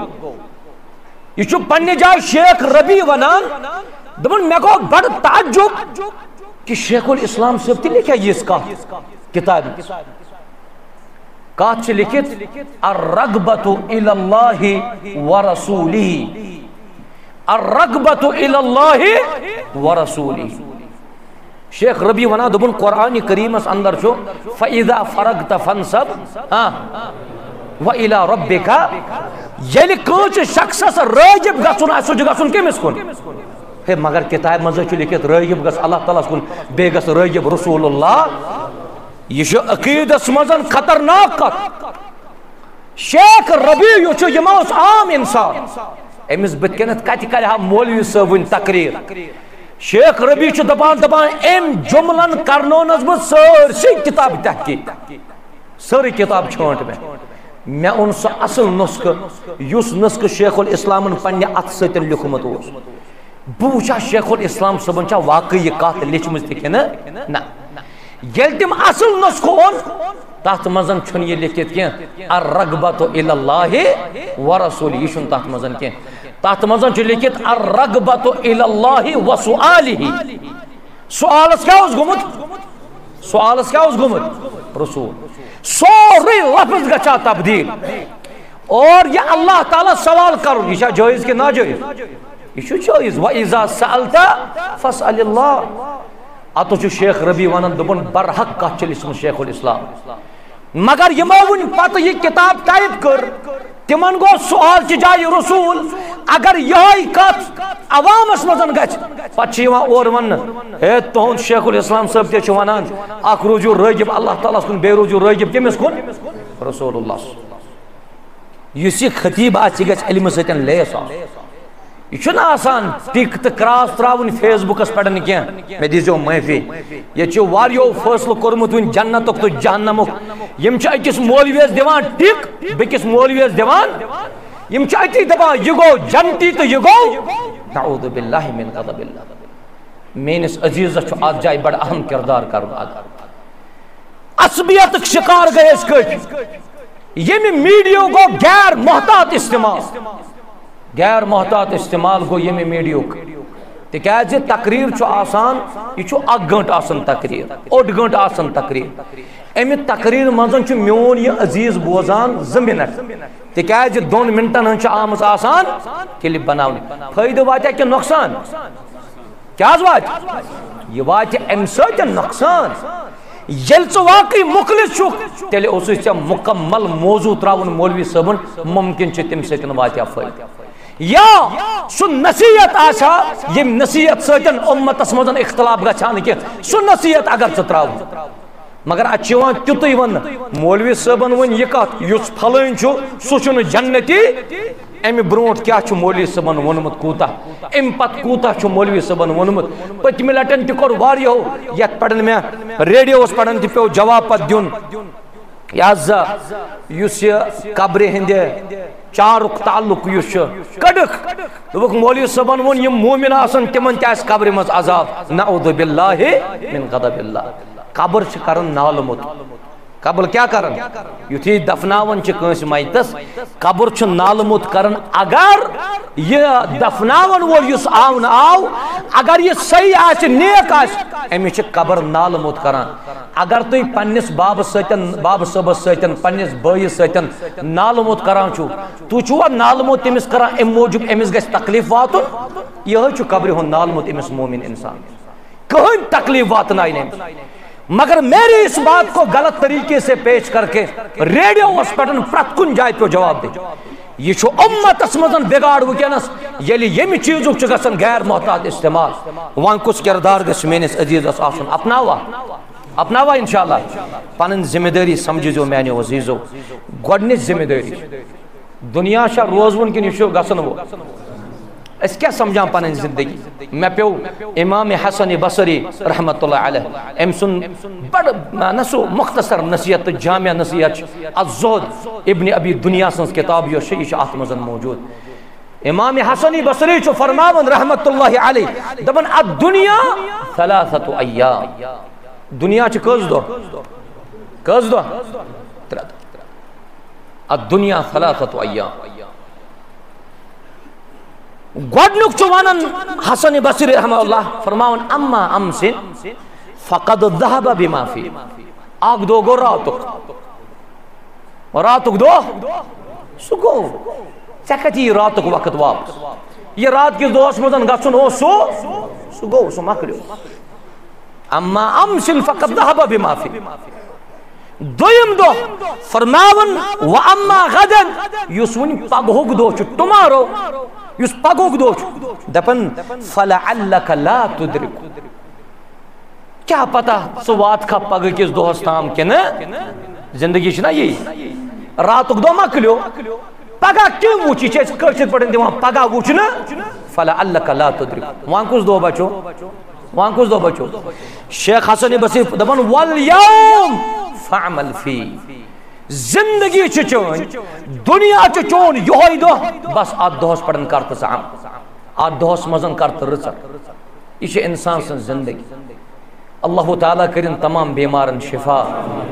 یہ پنہ جائے شیخ ربی ونان دپن مے گو بڑ تعجب کہ شیخ الاسلام صاحب تہ لکھا یہ کتاب کات لکھت الرغبۃ الی اللہ ورسولہ الرغبۃ الی اللہ ورسولہ شیخ ربی ونا دبن قرآن کریم اندر چھو فاذا فرغت فانصب وإلی ربک یل کانچ شخصس راجب گژھن آسہ گژھن کمس کن ہے مگر کتاب مزہ لکھت راغب گس اللہ تعالیٰ کن بے گس راغب رسول اللہ یہ عقیدس مزن خطرناک کت شیخ ربیع یہ عام انسان امس بت کنت کت کرہا مولوی صاحب تقریر شیخ ربیع دپان ام جملن کرنونس بہ سرسی کتاب تحقیق ساری کتاب چھانٹ میں اون سو اصل نسخہ یس نسخہ شیخ الاسلام پنہ ات ست لکھمت اس بہ وچھا شیخ الاسلام صبن چھا واقعی کت لچمز تہ نہ یل تم اصل نسخہ اون تحت مزن چھن یہ لکھت کی الرغبۃ الی اللہ ورسولہ یہ چھن تحت مزن کی تحت مزن چھ لکھت الرغبۃ الی اللہ وسؤالہ سوالس کیا اس گمت رسول سوری لفظ گچھا تبدیل اور یہ اللہ تعالیٰ سوال کرو یہ جائز کہ ناجائز یہ جائز وَإِذَا سَأَلْتَ فَاسْأَلِ اللَّهِ اتو چھ شیخ ربیع ونن دبن برحق کت چل اسم شیخ الاسلام مگر یمو ون پتہ یہ کتاب ٹائپ کر تمن گو سوال چھ جائے رسول اگر یہ کت عوامس مزن گچ پتہ اور ون ہے تہن شیخ الاسلام صاحب تہ چھ ونان اخ روجو راغب اللہ تعالیٰ کن بے روجو راغب کمس کن رسول اللہ یس یہ خطیب گچ علم سۭتۍ لیس یہ آسان ٹک تو کراس تراؤن فیس بکس پہ کی مے دیزو معافی یہ واریو فیصلہ کورمت ون جنتک تو جہنمک یم اکس مولویس دیوان ٹک بیکس مولویس دیوان یم اتی دپان یہ گو جنتی تو یہ گو نعوذ باللہ من غضب اللہ میانس عزیز آج جائے بڑا اہم کردار کرن ادا عصبیت شکار گئے اس کٹ یم میڈیا گو غیر محتاط استعمال گو یم میڈیا تکیازِ تقریر چھ آسان یہ اک گھنٹ آسان تقریر اوڈ گھنٹ آسان تقریر امی تقریر مزن چھ میون یہ عزیز بوزان 2 منٹ تکیازِ 2 منٹن ہن چھ آمز آسان کلپ بناونی فائدہ واتیا کہ نقصان کیا وات یہ وات ام سۭتۍ نقصان یل ژٕ واقعی مخلص چھُکھ تیٚلہِ اوسُے ژےٚ مکمل موضوع تراون مولوی صٲبن ممکن چھُ تمہِ سۭتۍ واتیا فٲیدٕ یا سُہ نصیحت آسا یم نصیحت سۭتۍ امتس منٛز اختلاف گژھان کینٛہہ سُہ نصیحت اگر ژٕ تراوُن مگر اتھ چھُ یِوان تیُتُے وننہٕ مولوی صٲبن ؤنۍ یہِ کتھ یُس پھلٲنۍ چھُ سُہ چھُنہٕ جنتی امہِ برونٛٹھ کیاہ چھُ مولوی صٲبن ووٚنمُت کوٗتاہ امہِ پتہٕ کوٗتاہ چھُ مولوی صٲبن ووٚنمُت پٔتمہِ لٹٮ۪ن تہِ کوٚر واریاہو یتھ پٮ۪ٹھ مےٚ ریڈیوس پٮ۪ٹھ تہِ پیوٚو جواب پتہٕ دیُن یہِ حظ یُس یہِ قبرِ ہٕنٛدِ چارُک تعلق یُس چھُ کڑکھ دوٚپُکھ مولوی صٲبن ووٚن یِم مومن آسن تِمن تہِ آسہِ قبرِ منٛز عذاب نعوذ باللہ من غضب اللہ قبر چھِ کران نالہٕ قبر کیا کرن یُتھُے دفناون چھِ کٲنٛسہِ میتس قبر چھُ نالہٕ موٚت کران اگر یہ دفناون وول یُس آو نہٕ آو اگر یہ صحیح آسہِ نیک آسہِ أمِس چھِ قبر نالہٕ موٚت کران اگر تُہۍ پننس بابس صٲبس سۭتۍ پننس بٲیِس سۭتۍ نالہٕ موٚت کران چھُو تُہۍ چھُوا نالہٕ موٚت تٔمِس کران امہِ موٗجوٗب أمِس گژھِ تکلیٖف واتُن یِہوٚے چھُ قبرِ ہُنٛد نالہٕ موٚت أمِس مومِن انسان کٕہۭنۍ تکلیٖف واتنایہِ نہٕ أمِس مگر میری اس بات کو غلط طریقے سے پیش کر کے ریڈیو اس پٹن پرت کن جائے پہ جواب دے یہ چھو امتس مزن بگاڑ وکنس یلی یمی چیزوں چھ گژھن غیر محتاط استعمال وان کچھ کردار گژھِ میٲنِس عزیزس آسُن اپناوا انشاءاللہ پنن ذمہ داری سمجھو میانیو عزیزو گۄڈنِچ ذمہ داری دنیا چھا روزوُن کِنہٕ یہِ چھُ گژھن وول اس کیا سمجھان پنن زندگی میں پیو امام حسن بصری رحمت اللہ علیہ ام سن بڑ نسو مختصر نصیحت جامع نصیحت الزہد ابن ابی دنیا سنس کتاب یہ شیش ات مزن موجود امام حسن بصری چھ فرماون رحمت اللہ علیہ دبن الدنیا 3 ایام دنیا چھ کز دو الدنیا 3 ایام گۄڈنیُک چھُ وَنان حسن بصری رحمہ اللہ فرماون اما امسن فقد ذهب بما فی اکھ دۄہ گوٚو راتُک دۄہ سُہ گوٚو ژےٚ کتہِ یی راتُک وقت واپس یہ رات کِس دۄہس منٛز گژھُن اوس سُہ گوٚو سُہ مۄکلیو اما امسن فقد ذهب بما فی دویم دۄہ فرماون واما غدن یُس وۄنۍ پگہُک دۄہ چھُ ٹُمارو یس پگوک دو دپن فلعلک لا تدرک کیا پتہ سو وات کھا پگ کس دہس تام کن زندگی چھنا یہی راتک دو مکلیو پگہ کم وچ یہ کشر پہ دان پگہ وچن فلعلک لا تدرک وان کس دو بچو وان کس دو بچو شیخ حسن بصری دپن والیوم فعمل فی زندگی چون دنیا چون یہ دہ بس ات دہس پہ کر تو عم ات دہس مزن کر تو رچر یہ انسان سن زندگی اللہ تعالیٰ کرن تمام بیمارن شفا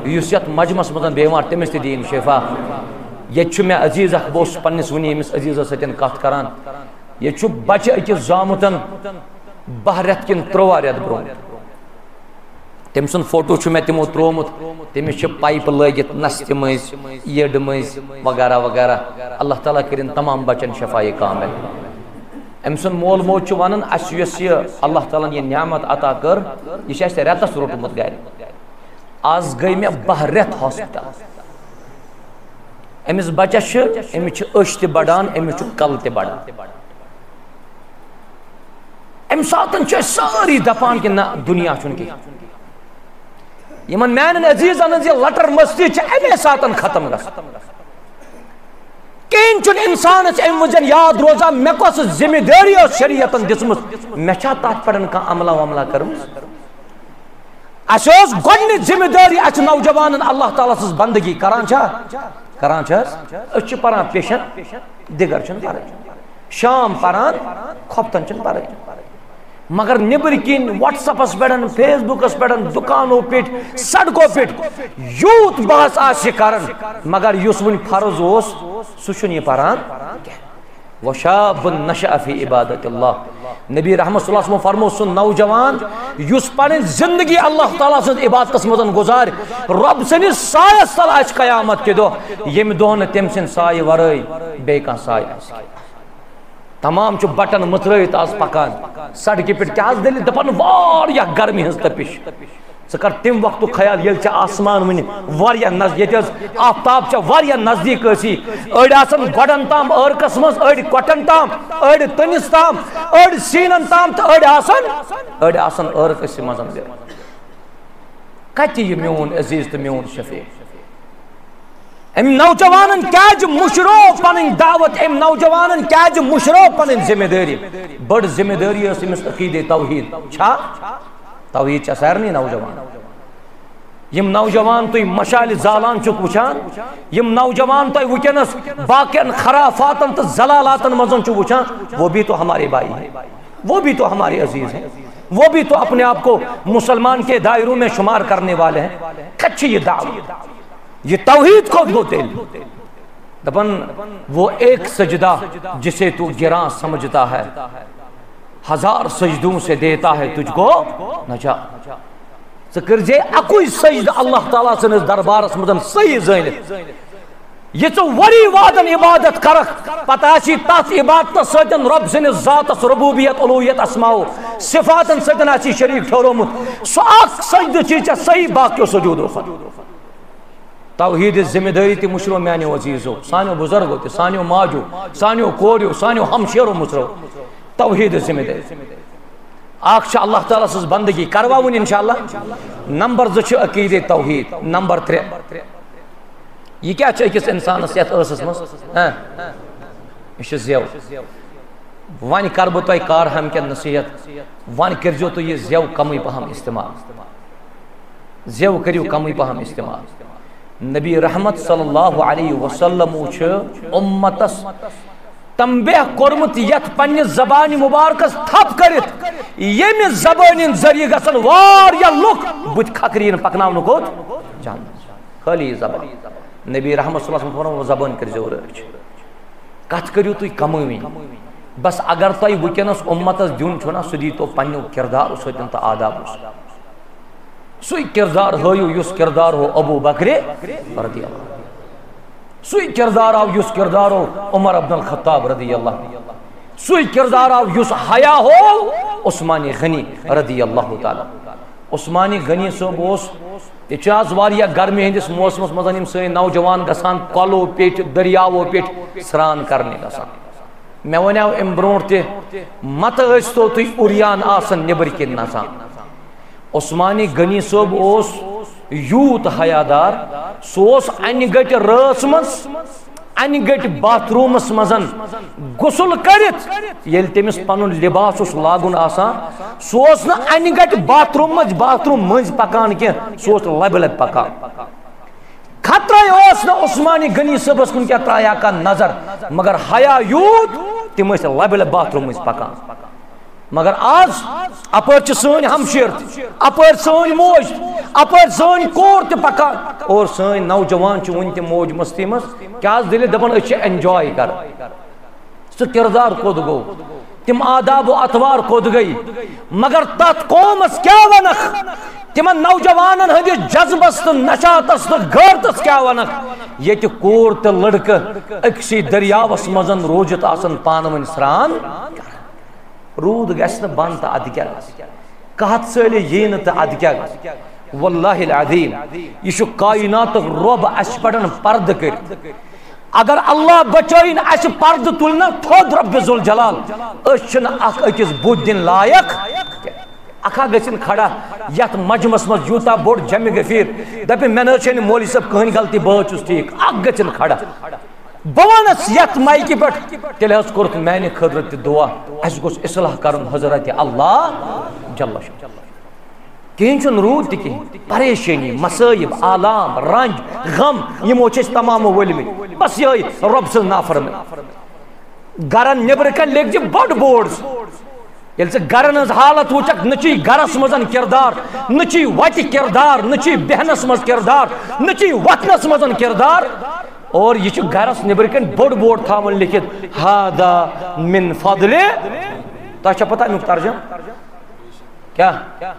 یس یت مجمس مزن بیمار تمس تہ دین شفا یہ میں عزیز اخ بوس پنس ونی امس عزیز ستن کت کران یہ بچہ اکس زامتن 12 رٮ۪تھ کن 13 رٮ۪تھ برو تم سن فوٹو میں تمو ترومت تمس پائپ لگت نست مز یڈ مز وغیرہ وغیرہ اللہ تعالیٰ کرن تمام بچن شفا کامل ام سن مول موج ونان اس یس یہ اللہ تعالیٰ یہ نعمت عطا کر یہ رتس روٹمت گھر آز گئی میں 12 رٮ۪تھ ہاسپٹل امس بچس امس اش تہ بڑان امس کل تہ بڑان ام ساتن ساری دپان کہ نہ دنیا چھ کی یمن میانن عزیزن یہ لٹر مستی امے ساتن ختم گژھان کہیں چھ انسان ام وجن یاد روزان مے کس ذمہ داری شریعتن دسمت مے چھا تات پڑن کا عملہ وملہ کرم اس گۄڈنِچ ذمہ داری اس نوجوانن اللہ تعالیٰ سٕنٛز بندگی کران چھ پران پیشن دگر چھ پران شام پران کھوپتن چھ پران مگر نبر کن واٹس اپس پہ فیس بکس پہ دکانوں پہ سڑکوں پہ یوت بحث آس کران مگر اس ون فرض اس سہ یہ پران وشاب نشأ فی عبادت اللہ نبی رحمت صلی اللہ علیہ وسلم فرمو سن نوجوان یس پن زندگی اللہ تعالیٰ سن عبادت مزن گزار رب سنس سایس تل آس قیامت کے دہ یم دہ تم سن سائے ورائے بے کان سائے تمام چھ بٹن مترائت آز پکان سڑکہ پہ کیا دل دپان واریاہ گرمی ہز تپش ثہ کر تم وقت خیال یل آسمان ون واریاہ نزدیک آفتاب چھ واریاہ نزدیک اسی اڑ آسن گڈن تام ارکس مز اڑ کٹن تام اڑ تنس تام اڑ سینن تام تو اڑ آسن ارکس مزن کتہ یہ میون عزیز تو میون شفیع ام نوجوانن کیاج مشرو پن دعوت ام نوجوانن کیاج مشرو پن ذمہ داری بڑ ذمہ داری اس امس عقیدہ توحید چھا توحید چھ سارنی نوجوان یم نوجوان تو مشال زالان چک وچان یم نوجوان تو وکنس باقین خرافاتن تو زلالاتن مزن چھ وچان وہ بھی تو ہمارے بھائی ہیں وہ بھی تو ہمارے عزیز ہیں وہ بھی تو اپنے آپ کو مسلمان کے دائروں میں شمار کرنے والے ہیں کچھ یہ دعوت یہ توحید کو دھوتے دپن وہ ایک سجدہ جسے تو گراں سمجھتا ہے 1000 سجدوں سے دیتا ہے تجھ کو نجات ذکر جے اکوئی سجد اللہ تعالیٰ سے دربار مدن صحیح زینت یہ تو وری وادن عبادت کرک پتاشی تاس عبادت سجن رب سن ذات ربوبیت علویت اسماء صفاتن سجن اسی شریف ٹھورومت سو اک سجد چیچا صحیح باقیو سجود ہو توحید ذمہ داری تی مشرو میانی عزیزو سانیو بزرگو تی سانیو ماجو سانیو کوریو سانیو ہمشیرو مشرو توحید ذمہ داری آخشا اللہ تعالیٰ سز بندگی کرواؤن انشاءاللہ نمبر 2 عقید توحید نمبر 3 یہ کیا چاہیے کس انسان سیت ٲسس مز یہ زیو وان کربو تو کار ہم کیا نصیحت وان کرجو تو یہ زیو کمی پہم استعمال زیو کریو کمی پہم استعمال نبی رحمت صلی اللہ علیہ وسلم امتس تنبیہ کورمت یت پنی زبان مبارکس تھپ کرت یم زبان ذریعہ گسن واریاہ لوک بت کھکرین پکناون کوت جان خالی زبان نبی رحمت صلی اللہ علیہ وسلم وہ زبان کر زور کت کریو تو کموی بس اگر تو ونکس امتس دیون چھنا سدی تو پنو کردار سن تو آداب سوئی کردار ہویو یس کردار ہو ابو بکر رضی اللہ سوئی کردار آو یس کردار ہو عمر بن الخطاب رضی اللہ سوئی کردار آو یس حیا ہو عثمان غنی رضی اللہ تعالی عثمان غنی صاحب اس چاز واریہ گرمی ہندس موسمس مزن یم سن نوجوان گسان کولو پیٹ دریاو پیٹ سران کرنے گسان میں ونیو ام برونٹ تہ مت ٲسۍتو تُہۍ اُریان آسان نٮ۪بٕرۍ کِنۍ نژان عثمانی غنی صٲب اوس یوٗت حیادار سُہ اوس انہِ گٹہِ رٲژ منٛز انہِ گٹہِ باتھ روٗمس منٛز غسل کٔرِتھ ییٚلہِ تٔمِس پنُن لباس اوس لاگُن آسان سُہ اوس نہٕ انہِ گٹہِ باتھ روٗم مٔنٛزۍ پکان کینٛہہ سُہ اوس لبہِ لبہِ پکان خطرے اوس نہٕ عثمانی غنی صٲبس کُن کیٛاہ ترٛایا کانٛہہ نظر مگر حیا یوٗت تِم ٲسۍ لبہِ لبہِ باتھ روٗم مٔنٛزۍ پکان مگر آز اپٲرۍ چھِ سٲنۍ ہمشیر تہِ اپٲرۍ سٲنۍ موج اپٲرۍ سٲنۍ کور تہِ پکان اور سٲنۍ نوجوان چھِ وُنہِ تہِ موج مستی منٛز کیٛاہ حظ دٔلیٖل دپان أسۍ چھِ اٮ۪نجاے کران سُہ کردار کوٚت گوٚو تِم آداب و اتوار کوٚت گٔے مگر تتھ قومس کیٛاہ ونکھ تمن نوجوانن ہندس جذبس تو نشاتس تو غیرتس کیا ونکھ ییٚتہِ کور تہٕ لڑکہٕ أکسٕے دریاوس منٛز روٗزِتھ آسن پانہٕ ؤنۍ سران روٗد گژھِ نہٕ بنٛد تہٕ ادٕ کیٛاہ گژھِ قحط سٲلی یی نہٕ تہٕ ادٕ کیٛاہ گژھِ واللہ العظیٖم یہِ چھُ کایناتُک رۄب اسہِ پٮ۪ٹھ پردٕ کٔرِتھ اگر اللہ بچٲیِن اسہِ پردٕ تُلہِ نہ تھوٚد رۄبِ ذوالجلال أسۍ چھِنہٕ اکھ أکِس بُتھ دِنۍ لایق اکھا گژھن کھڑا یتھ مجمس مز یوٗتاہ بوٚڑ جمع گٔفیٖر دپہِ مےٚ نہ حظ چھےٚ نہٕ مولوی صٲب کٕہٕنۍ غلطی بہٕ حظ چھُس ٹھیٖک اکھ گژھن کھڑا بہٕ ونس یتھ مایکہِ پٮ۪ٹھ تیٚلہِ حظ کوٚرُکھ میانہِ خٲطرٕ تہِ دعا اسہِ گوٚژھ اصلاح کرُن حضرت اللہ جل شانہ کہیٖنۍ چھُنہٕ روٗد تہِ کِہیٖنۍ پریشٲنی مسٲیب آلام رنج غم یِمو چھِ أسۍ تمامو ؤلمٕتۍ بس یِہوٚے رۄب سٕنٛز نافرمٲنی گرن نٮ۪برٕ کنہِ لیکھزِ بوٚڑ بورڈ ییٚلہِ ژٕ گرن ہٕنٛز حالت وٕچھکھ نہ چھُے گرس منٛز کردار نہ چھُے وتہِ کردار نہ چھُے بیہنس منٛز کردار نہ چھُے وتھنس منٛز کردار اور یہ چھُ گرس نٮ۪برٕ کنہِ بوٚڑ بورڈ تھاوُن لیکھِتھ ہادا من فضلِ تۄہہِ چھا پتہ امیُک ترجم کیٛاہ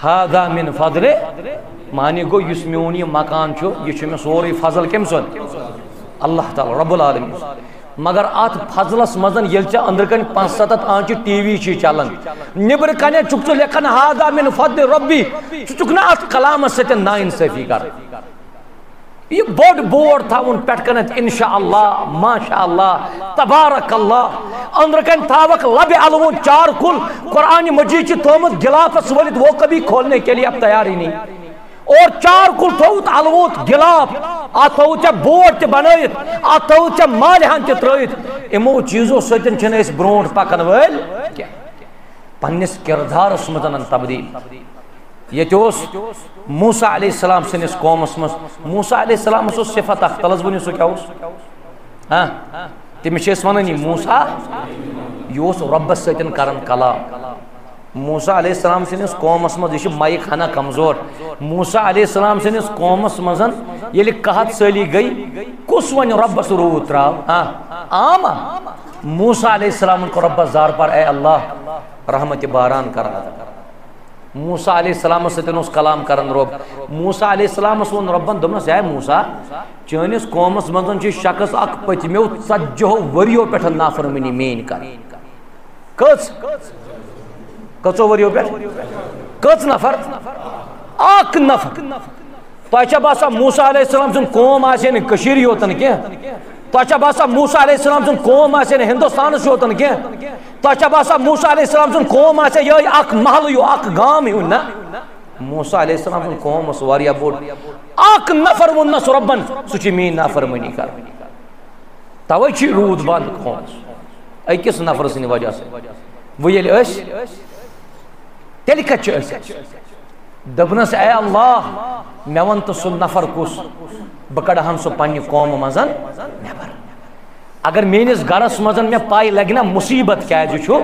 ہادا من فضلِ معنی گوٚو یُس میون یہِ مکان چھُ یہِ چھُ مےٚ سورُے فضل کٔمۍ سُنٛد اللہ تعالیٰ رب العالمیٖن مگر اتھ فضلس منٛز ییٚلہِ ژےٚ أنٛدرٕ کنہِ 5-7 آنچہِ ٹی وی چھی چلان نٮ۪برٕ کنہِ چھُکھ ژٕ لیکھان ہادا من فضلِ ربی ژٕ چھُکھ نہٕ اتھ کلامس سۭتۍ نا انصٲفی کران یہ بوٚڑ بورڈ تھاوُن پٮ۪ٹھ کنٮ۪تھ انشاء اللہ ماشاء اللہ تبارک اللہ أنٛدرٕ کنہِ تھاوکھ لبہِ الوُن چار کُل قرآنِ مجیٖد چھِ تھومُت گِلافس ؤلِتھ وہ کبھی کھولنے کے لیے اب تیار ہی نہیں اور چار کُل تھووُتھ الوُت گِلاف اتھ تھووُتھ ژےٚ بورڈ تہِ بنٲیِتھ اتھ تھووُتھ ژےٚ مالہِ ہن تہِ ترٲیِتھ یِمو چیٖزو سۭتۍ چھِنہٕ أسۍ برونٛٹھ پکن وٲلۍ کینٛہہ پننِس کردارس منٛز انن تبدیٖل ییٚتہِ اوس موسیٰ علیہ السلام سٕنٛدِس قومس منٛز موسیٰ علیہ السلامس اوس صفت اکھ تل حظ ؤنِو سُہ کیٛاہ اوس تٔمِس چھِ أسۍ ونان یہِ موسیٰ یہِ اوس رۄبس سۭتۍ کران کلام موسیٰ علیہ السلام سٕنٛدِس قومس منٛز یہِ چھِ مایِک ہنا کمزور موسیٰ علیہ السلام سٕنٛدِس قومس منٛز ییٚلہِ قحط سٲلی گٔے کُس وۄنۍ رۄبس روٗد تراو عام موسیٰ علیہ السلامن کوٚر رۄبس زار پار اے اللہ رحمتِ باران کر موسیٰ علیہ السلامس سۭتۍ اوس کلام کران رۄب موسیٰ علیہ السلامس ووٚن رۄبن دوٚپنس اے موسیٰ چٲنِس قومس منٛز چھُ شخص اکھ پٔتمیو 40 ؤرِیو پٮ۪ٹھ نافرمٲنی میٲنۍ کران کٔژو ؤرِیو پٮ۪ٹھ کٔژ نفر اکھ نفر تۄہہِ چھا باسان موسیٰ علیہ السلام سُنٛد قوم آسہِ نہٕ کٔشیٖرِ یوتن کینٛہہ تۄہہِ چھا باسان موسیٰ علیہ السلام سُنٛد قوم آسہِ نہٕ ہندوستانس یوتن کینٛہہ تۄہہِ چھا باسان موسیٰ علیہ السلام سُنٛد قوم آسہِ یِہوٚے اکھ محلہٕ ہیوٗ اکھ گام ہیوٗ نہ موسیٰ علیہ السلام سُنٛد قوم اوس واریاہ بوٚڑ اکھ نفر ووٚننس رۄبن سُہ چھُ میٲنۍ نافرمٲنی کران توے چھُ روٗد بنٛد قومس أکِس نفرٕ سٕنٛدِ وجہ سۭتۍ وۄنۍ ییٚلہِ أسۍ تیٚلہِ کتہِ چھِ أسۍ دوٚپنس اے اللہ مےٚ وَن تہٕ سُہ نفر کُس بہٕ کڑہن سُہ پننہِ قومہٕ منٛز نٮ۪بر اگر میٲنِس گرس منٛز مےٚ پاے لگہِ نا مُصیبت کیازِ چھُ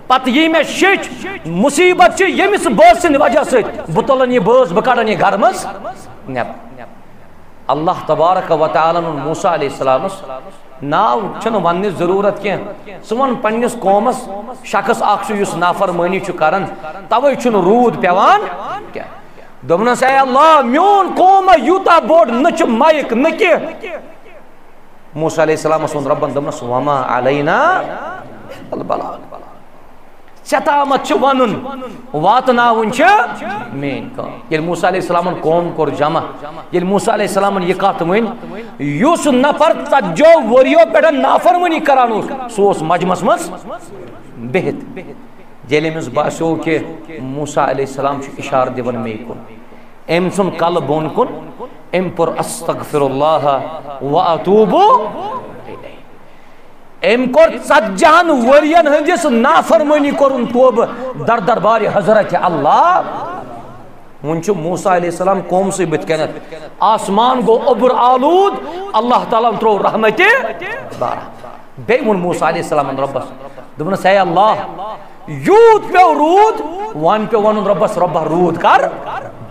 پتہٕ یی مےٚ شیٚچھ مُصیبت چھِ ییٚمِس بٲژ سٕنٛدِ وجہ سۭتۍ بہٕ تُلن یہِ بٲژ بہٕ کڑن یہِ گرٕ منٛز نٮ۪بر اللہ تبارک و تعالیٰ ہن موسیٰ علیہ السلامس ناو چھنہٕ وننٕچ ضروٗرت کینٛہہ ژٕ ون پننِس قومس شخص اکھ چھُ یُس نافرمٲنی چھُ کران توے چھُنہٕ روٗد پیوان کینٛہہ دوٚپنس اے اللہ میون قوم یوٗتاہ بوٚڑ نہ چھُ مایِک نہ کینٛہہ موسیٰ علیہ السلامس ووٚن رۄبن دوٚپنس وما علینا البلاغ ستامت ونن واتناون مین کام یل موسیٰ علیہ السلام قوم کور جمع یل موسیٰ علیہ السلام یہ کت ون اس نفر 40 وریو پہ نافرمانی کران سہ مجمس مز بہت یل امس باسو کہ موسیٰ علیہ السلام اشارہ دون مے کن ام ثن کل بون کن ام پور استغفر اللہ واتوب ام کور 40 ورین ہندس نافرمانی کورن توب در دربار حضرت اللہ ون موسیٰ علیہ السلام قوم سے بت کنت آسمان گو ابر آلود اللہ تعالیٰ ترو رحمت بارہ بے ون موسیٰ علیہ السلام ربس دپنس اے اللہ یوت پیو رود وان پیو ون ربس ربہ رود کر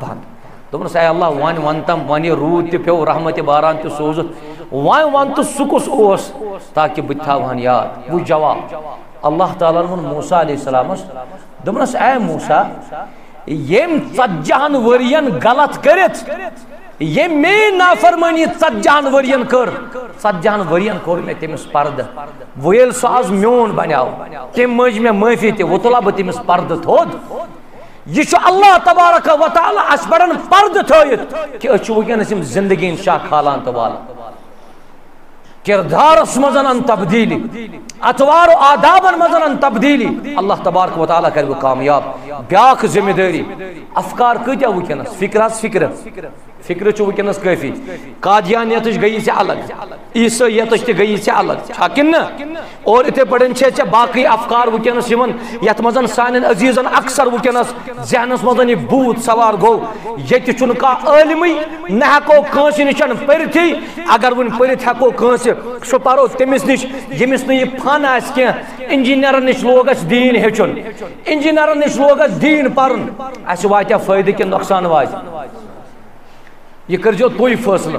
بند دپنس اے اللہ وان ونتم وان رود تہ پیو رحمت باران تہ سوزت وان ون تو سکس اوس تاکہ بت تھاوہن یاد وہ جواب اللہ تعالیٰ ون موسیٰ علیہ السلام دپنس اے موسیٰ یم 40 ورین غلط کرت یم میں نافرمانی 40 ورین کر 40 ورین کور میں تمس پرد ویل سو آز میون بنیاو تم مجھ میں معافی تہ وہ تلا بہ تمس پرد تھود یہ اللہ تبارک و تعالی اس بڑن پرد تھویت کہ اچ وگنس یم زندگی انشاء کھالان تو والا کردارس مزن ان تبدیلی اتوار و آدابن مزن ان تبدیلی اللہ تبارک و تعالی کر کامیاب بیاک ذمہ داری افکار کتیا وکنس فکر چھ وکنس کافی قادیانیت گئی سے الگ عیسائیت تہ گئی سے الگ چھکن اور اتھے پڑھن چھ باقی افکار وکنس یمن یت مزن سانن عزیزن اکثر وکنس ذہنس مزن یہ بوت سوار گو یت چھ کا عالمی نہ ہکو کانس نشن پرتھی اگر ون پرت ہکو کانس سو پارو تمس نش یمس نہ یہ فن آس کی انجینئر نش لوگ اس دین ہچن انجینئر نش لوگ اس دین پرن اس واتیا فائدہ کہ نقصان وات یہ کرجو توی فیصلہ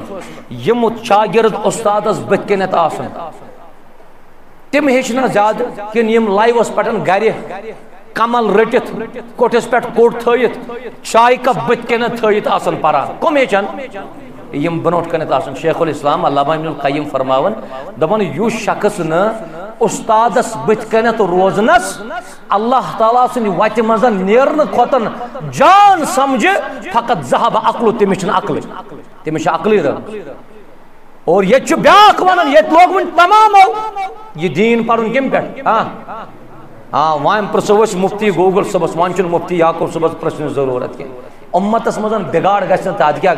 یم شاگرد استادس بت کنت آسن تم ہیچنا زیادہ کن یم لائیوس پٹن گھر کمل رٹت کوٹس پٹ کوٹ تھیت چائے کپ بت کنت تھیت آسن پران کم ہیچن یم بنوٹ کنت آسن شیخ الاسلام علامہ ابن القیم فرماون دپن یو شخص نہ استادس بت کنت روزنس اللہ تعالیٰ سن وت مزن نیرن کھوتن جان سمجھ فقط ذہب عقل تمس عقل تمس عقلی رہ اور یہ بیاکھ ونن یہ لوگ ون تمام یہ دین پرن کم پہ ہاں وان پرسوس مفتی گوگل صبس وان چن مفتی یعقوب صبس پرسن ضرورت کی امتس مزن بگاڑ گھن تاد کیا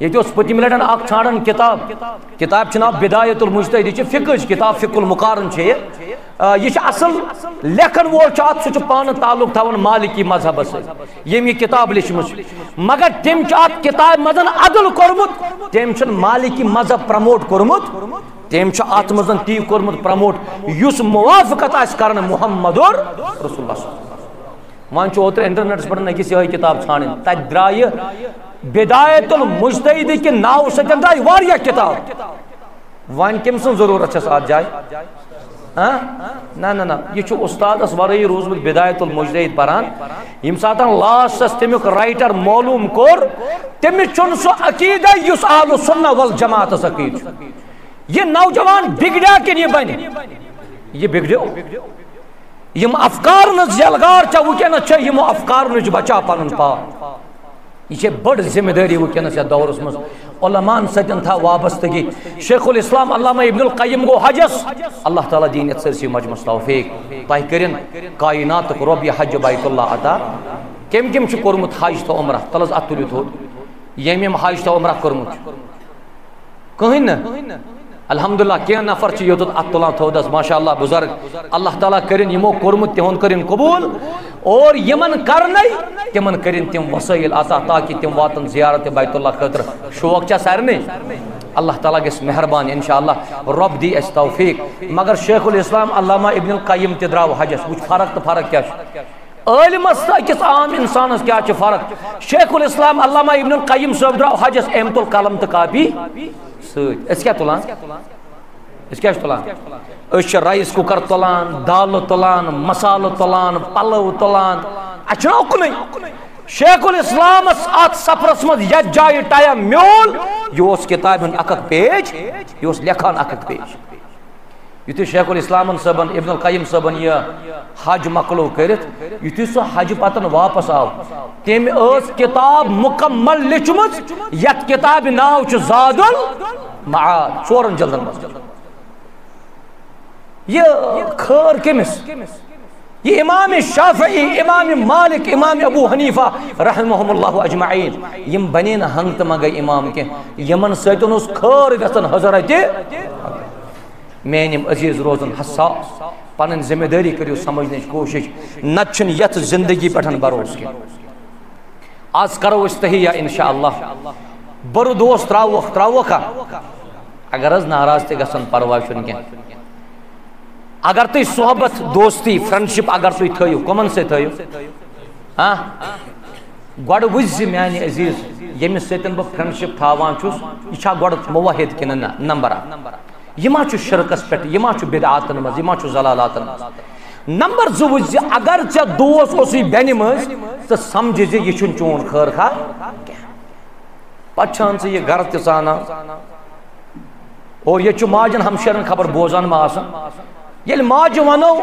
یہ پتم لٹن اخ ژھانڈن کتاب چھ ناو بدایت المجتہد یہ فقہ کتاب فقہ المقارن یہ اصل لکھن وول ات سہ پان تعلق تھاون مالکی مذہب یم یہ کتاب لچھمت مگر تم ات کتاب مزن عدل کورمت تم چھ مالکی مذہب پرموٹ کورمت تم چھ ات مزن تی کورمت پرموٹ یس موافقت آس کرن محمد رسول اللہ وان چھ اوتر انٹرنیٹس پہ اکس یہ کتاب ژھانڈن تت درائے بدایت المجتہد کے ناو سچن درائے واریاہ کتاب وان کم سن ضرورت چھس ات جائے نا یہ استاد اس ورٲے روزمت بدایت المجتہد پران یم ساتن لاسٹس تمیک رائٹر معلوم کور تمس چھن سو عقیدہ یس اہل السنہ والجماعت عقید یہ نوجوان بگڑیا کہ یہ بن یہ بگڑو یم افکار نز یلگار چھ وکنس چھ یم افکار نش بچا پنن پا یہ بڑ ذمہ داری ونکس یتھ دورس مز علماء ستن تھا وابستگی شیخ الاسلام علامہ ابن القیم گو حجس اللہ تعالیٰ دین یت سرسی مجمس توفیق تہ کرن کائنات رب یہ حج بیت اللہ عطا کم کم چھ کورمت حج تو عمرہ تلز ات تلت ہو یم حج تو عمرہ کورمت کہن الحمدللہ کیا نفر چھ یوت ات تلان تھودس ماشاءاللہ بزرگ اللہ تعالیٰ کرن یمو کورمت تہن کرن قبول اور یمن کرنے تمن کرن تم وسائل عطا تاکہ تم واتن زیارت بیت اللہ خاطر شوق چھ سارنے اللہ تعالیٰ گس مہربان انشاءاللہ رب دی اس توفیق مگر شیخ الاسلام علامہ ابن القیم تہ دراو حجس وچ فرق تو فرق کیا عالمس اکس عام انسانس کیا فرق شیخ الاسلام علامہ ابن القیم صاحب دراو حجس ایم تل قلم تو کاپی ست اس کیا تلان اس کیا تلان اس رائس کوکر تلان دال تلان مسالہ تلان پلو تلان اچھا اکنے شیخ الاسلام ات سفرس مز یت جائے ٹائم میول یہ کتاب اک پیج یہ لکھان اک پیج یتھے شیخ الاسلام صاحبن ابن القیم صاحبن یہ حج مکلو کرت یتھے سو حج پتن واپس آو تم اس کتاب مکمل لچمت یت کتاب ناو چھ زاد المعاد 4 جلدن مز یہ خیر کمس یہ امام شافعی امام مالک امام ابو حنیفہ رحمہم اللہ اجمعین یم بنین ہنگ تو مگئی امام کے یمن سیتن اس خیر گسن حضرت میانم عزیز روزن حساس پنن ذمہ داری کریو سمجھنے کی کوشش نچن یت زندگی پٹھن بروس کے آج کرو استحیہ انشاءاللہ برو دوست تراو کا اگر از ناراض تے گسن پرواہ چھن کے اگر تی صحبت دوستی فرینڈشپ اگر تی تھیو کمن سے تھیو ہاں گوڑ وز میانی عزیز یمس سیتن بہ فرینڈشپ تھاوان چھس یہ چھا گوڑ موحد کن نمبر یہ ما چھو شرکس پہ یہ ما چھو بدعاتن مز یہ ما چھو زلالاتن مز نمبر 2 اگر ژے دوست اوسی بینہ مز تو سمجھ زِ یہ چھن چون خیر خواہ پچھان سے یہ گھر تہ ژانان اور یہ چھو ماجن ہمشیرن خبر بوزان ما آسان یل ماج ونو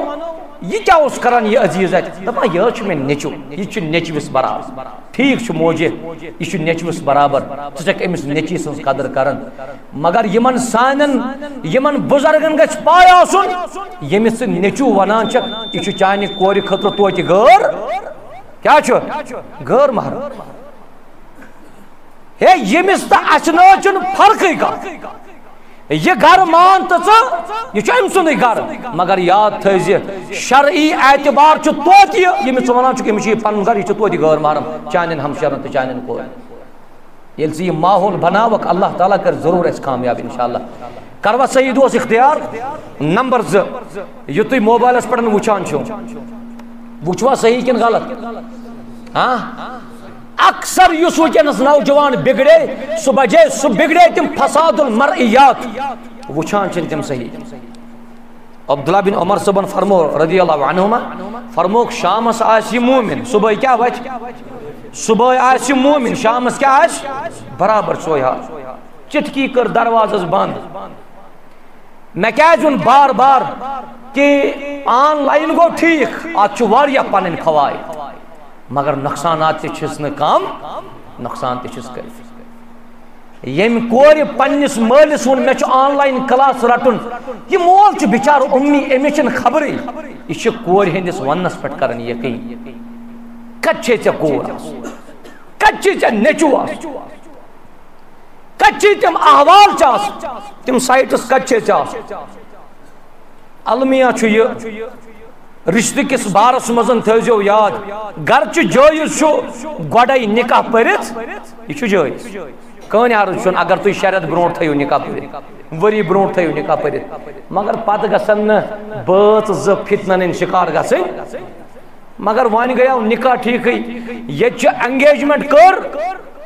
یہ کیا اس کران یہ عزیز ہے دپا یہ چھ میں نیچو یہ چھ نیچوس برابر ٹھیک چھ موجے یہ چھ نیچوس برابر ژٕ امس نیچی سن قدر کرن مگر یمن سانن یمن بزرگن گچ پاے آسن یمس نیچو ونان چھ یہ چھ چانہ کور خطر توتہ غیر کیا چھ غیر محرم ہے یمس تہ اسنو چھ فرقی کا یہ گھر مان تو یہ ام سند گھر مگر یاد تھز شرعی اعتبار توتہ یمس ونان امس پن گھر یہ توتہ غیر محرم چانن ہمشیرن تو چانن کور یل یہ ماحول بناوک اللہ تعالیٰ کر ضرور اس کامیاب انشاءاللہ کروا صحیح دوست اختیار نمبر 2 یہ تھی موبائلس پہ وچان چھو وچوا صحیح کن غلط ہاں اکثر یس ونکس نوجوان بگڑے سہ بجے سہ بگڑے تم فساد المرئیات وچان چھ تم صحیح عبداللہ بن عمر صبن فرمو رضی اللہ عنہما فرموک شامس آسی مومن صبح کیا بچ صبح آسی مومن شامس کیا آس برابر سویا چٹکی کر دروازز بند میں کیا جن بار بار کہ آن لائن گو ٹھیک آج واریا پنن کھوائی مگر نقصانات تہ چھس نہ کم نقصان تہ چھس کر یم کور پنس مالس ون میں آن لائن کلاس رٹن یہ مول چھ بچار امی امس چھ خبر یہ کور ہندس ونس پہ کرن یقین کچے ژے کور کچے ژے نیچو آس کچے تم احوال چاس تم سائٹس کچے چاس المیہ چھ یہ رشتہ کس بارس مزن تھو یاد گھر جائز گوڑائی نکاح پرت یہ جائز کہن عرض چھ اگر تھی شریعت برو تھو نکاح پرت وری برو تھو نکاح پرت مگر پتہ گھن بات فتنن شکار گھن مگر ون گیا نکاح ٹھیک یہ انگیجمنٹ کر